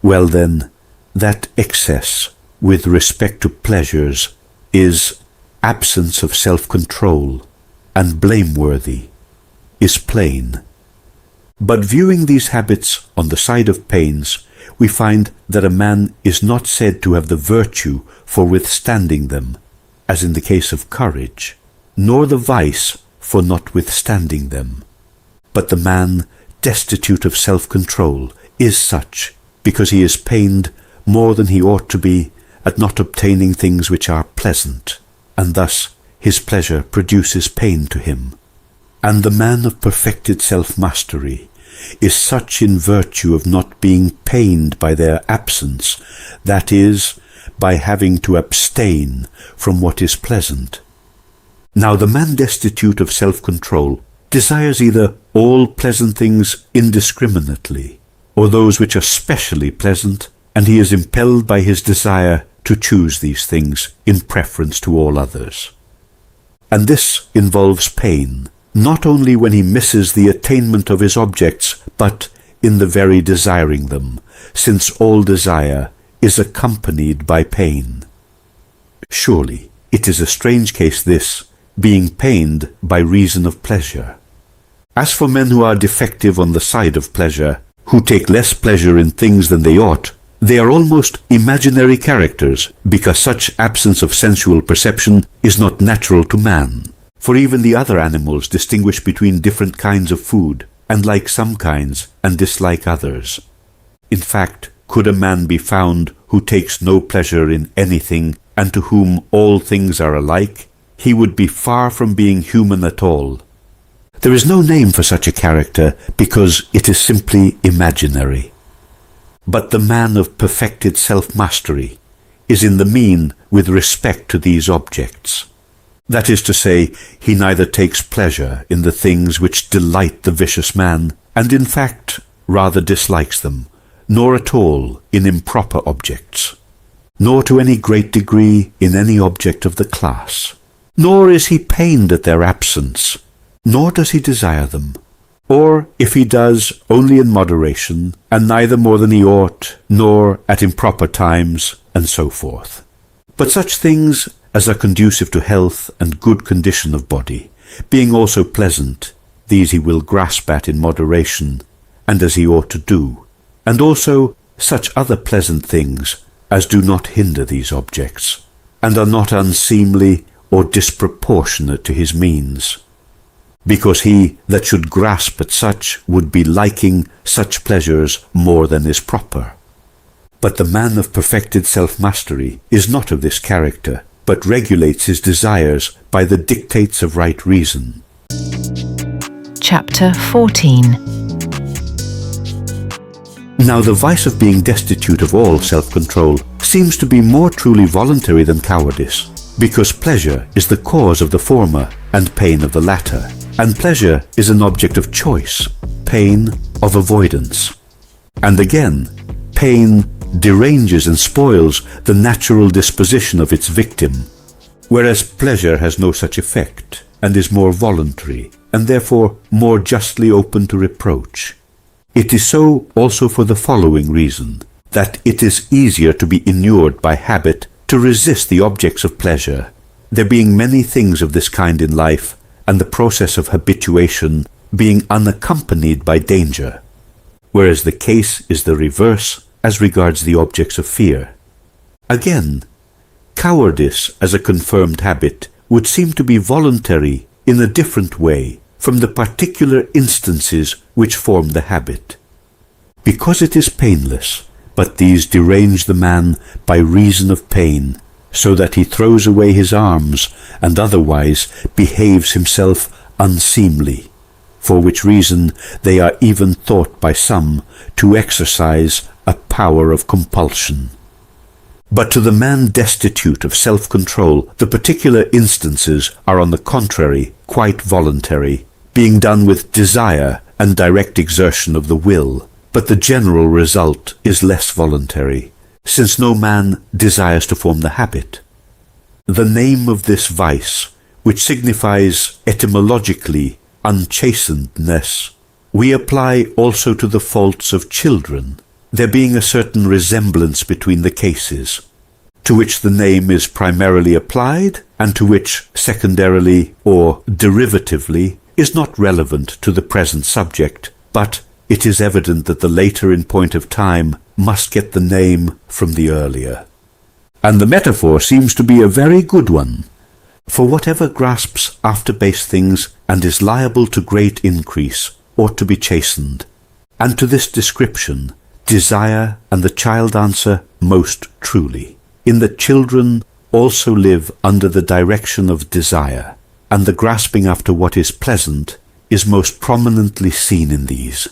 Well then, that excess with respect to pleasures is absence of self-control, and blameworthy, is plain. But viewing these habits on the side of pains, we find that a man is not said to have the virtue for withstanding them, as in the case of courage, nor the vice for notwithstanding them. But the man destitute of self-control is such, because he is pained more than he ought to be at not obtaining things which are pleasant, and thus his pleasure produces pain to him. And the man of perfected self-mastery is such in virtue of not being pained by their absence, that is, by having to abstain from what is pleasant. Now the man destitute of self-control desires either all pleasant things indiscriminately, or those which are specially pleasant, and he is impelled by his desire to choose these things in preference to all others. And this involves pain, not only when he misses the attainment of his objects, but in the very desiring them, since all desire is accompanied by pain. Surely it is a strange case this, being pained by reason of pleasure. As for men who are defective on the side of pleasure, who take less pleasure in things than they ought, they are almost imaginary characters, because such absence of sensual perception is not natural to man. For even the other animals distinguish between different kinds of food, and like some kinds, and dislike others. In fact, could a man be found who takes no pleasure in anything, and to whom all things are alike, he would be far from being human at all. There is no name for such a character, because it is simply imaginary. But the man of perfected self-mastery is in the mean with respect to these objects. That is to say, he neither takes pleasure in the things which delight the vicious man, and in fact rather dislikes them, nor at all in improper objects, nor to any great degree in any object of the class. Nor is he pained at their absence, nor does he desire them, or if he does, only in moderation, and neither more than he ought, nor at improper times, and so forth. But such things as are conducive to health and good condition of body, being also pleasant, these he will grasp at in moderation, and as he ought to do, and also such other pleasant things as do not hinder these objects, and are not unseemly or disproportionate to his means, because he that should grasp at such would be liking such pleasures more than is proper. But the man of perfected self-mastery is not of this character, but regulates his desires by the dictates of right reason. Chapter 14. Now the vice of being destitute of all self-control seems to be more truly voluntary than cowardice, because pleasure is the cause of the former, and pain of the latter, and pleasure is an object of choice, pain of avoidance. And again, pain deranges and spoils the natural disposition of its victim, whereas pleasure has no such effect and is more voluntary, and therefore more justly open to reproach. It is so also for the following reason, that it is easier to be inured by habit to resist the objects of pleasure, there being many things of this kind in life, and the process of habituation being unaccompanied by danger, whereas the case is the reverse as regards the objects of fear. Again, cowardice as a confirmed habit would seem to be voluntary in a different way from the particular instances which form the habit. Because it is painless, but these derange the man by reason of pain, so that he throws away his arms and otherwise behaves himself unseemly, for which reason they are even thought by some to exercise a power of compulsion. But to the man destitute of self-control, the particular instances are on the contrary quite voluntary, being done with desire and direct exertion of the will, but the general result is less voluntary, since no man desires to form the habit. The name of this vice, which signifies etymologically unchastenedness, we apply also to the faults of children, there being a certain resemblance between the cases, to which the name is primarily applied, and to which secondarily or derivatively is not relevant to the present subject, but it is evident that the later in point of time must get the name from the earlier. And the metaphor seems to be a very good one, for whatever grasps after base things and is liable to great increase ought to be chastened. And to this description, desire and the child answer most truly, in that children also live under the direction of desire, and the grasping after what is pleasant is most prominently seen in these.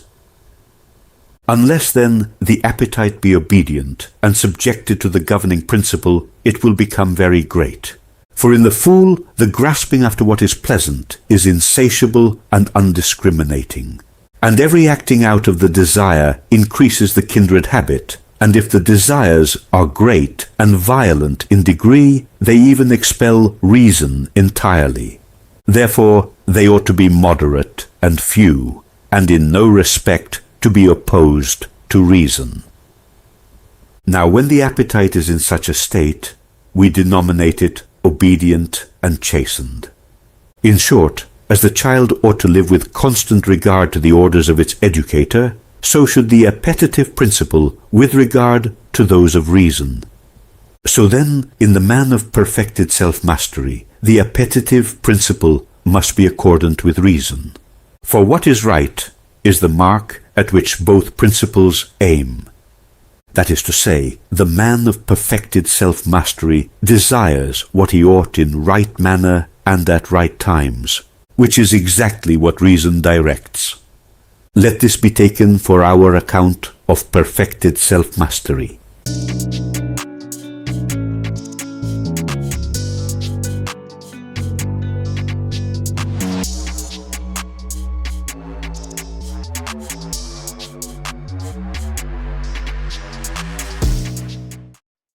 Unless then the appetite be obedient and subjected to the governing principle, it will become very great. For in the fool the grasping after what is pleasant is insatiable and undiscriminating, and every acting out of the desire increases the kindred habit, and if the desires are great and violent in degree, they even expel reason entirely. Therefore they ought to be moderate and few, and in no respect to be opposed to reason. Now when the appetite is in such a state, we denominate it obedient and chastened. In short, as the child ought to live with constant regard to the orders of its educator, so should the appetitive principle with regard to those of reason. So then, in the man of perfected self-mastery, the appetitive principle must be accordant with reason. For what is right is the mark at which both principles aim. That is to say, the man of perfected self-mastery desires what he ought in right manner and at right times, which is exactly what reason directs. Let this be taken for our account of perfected self-mastery.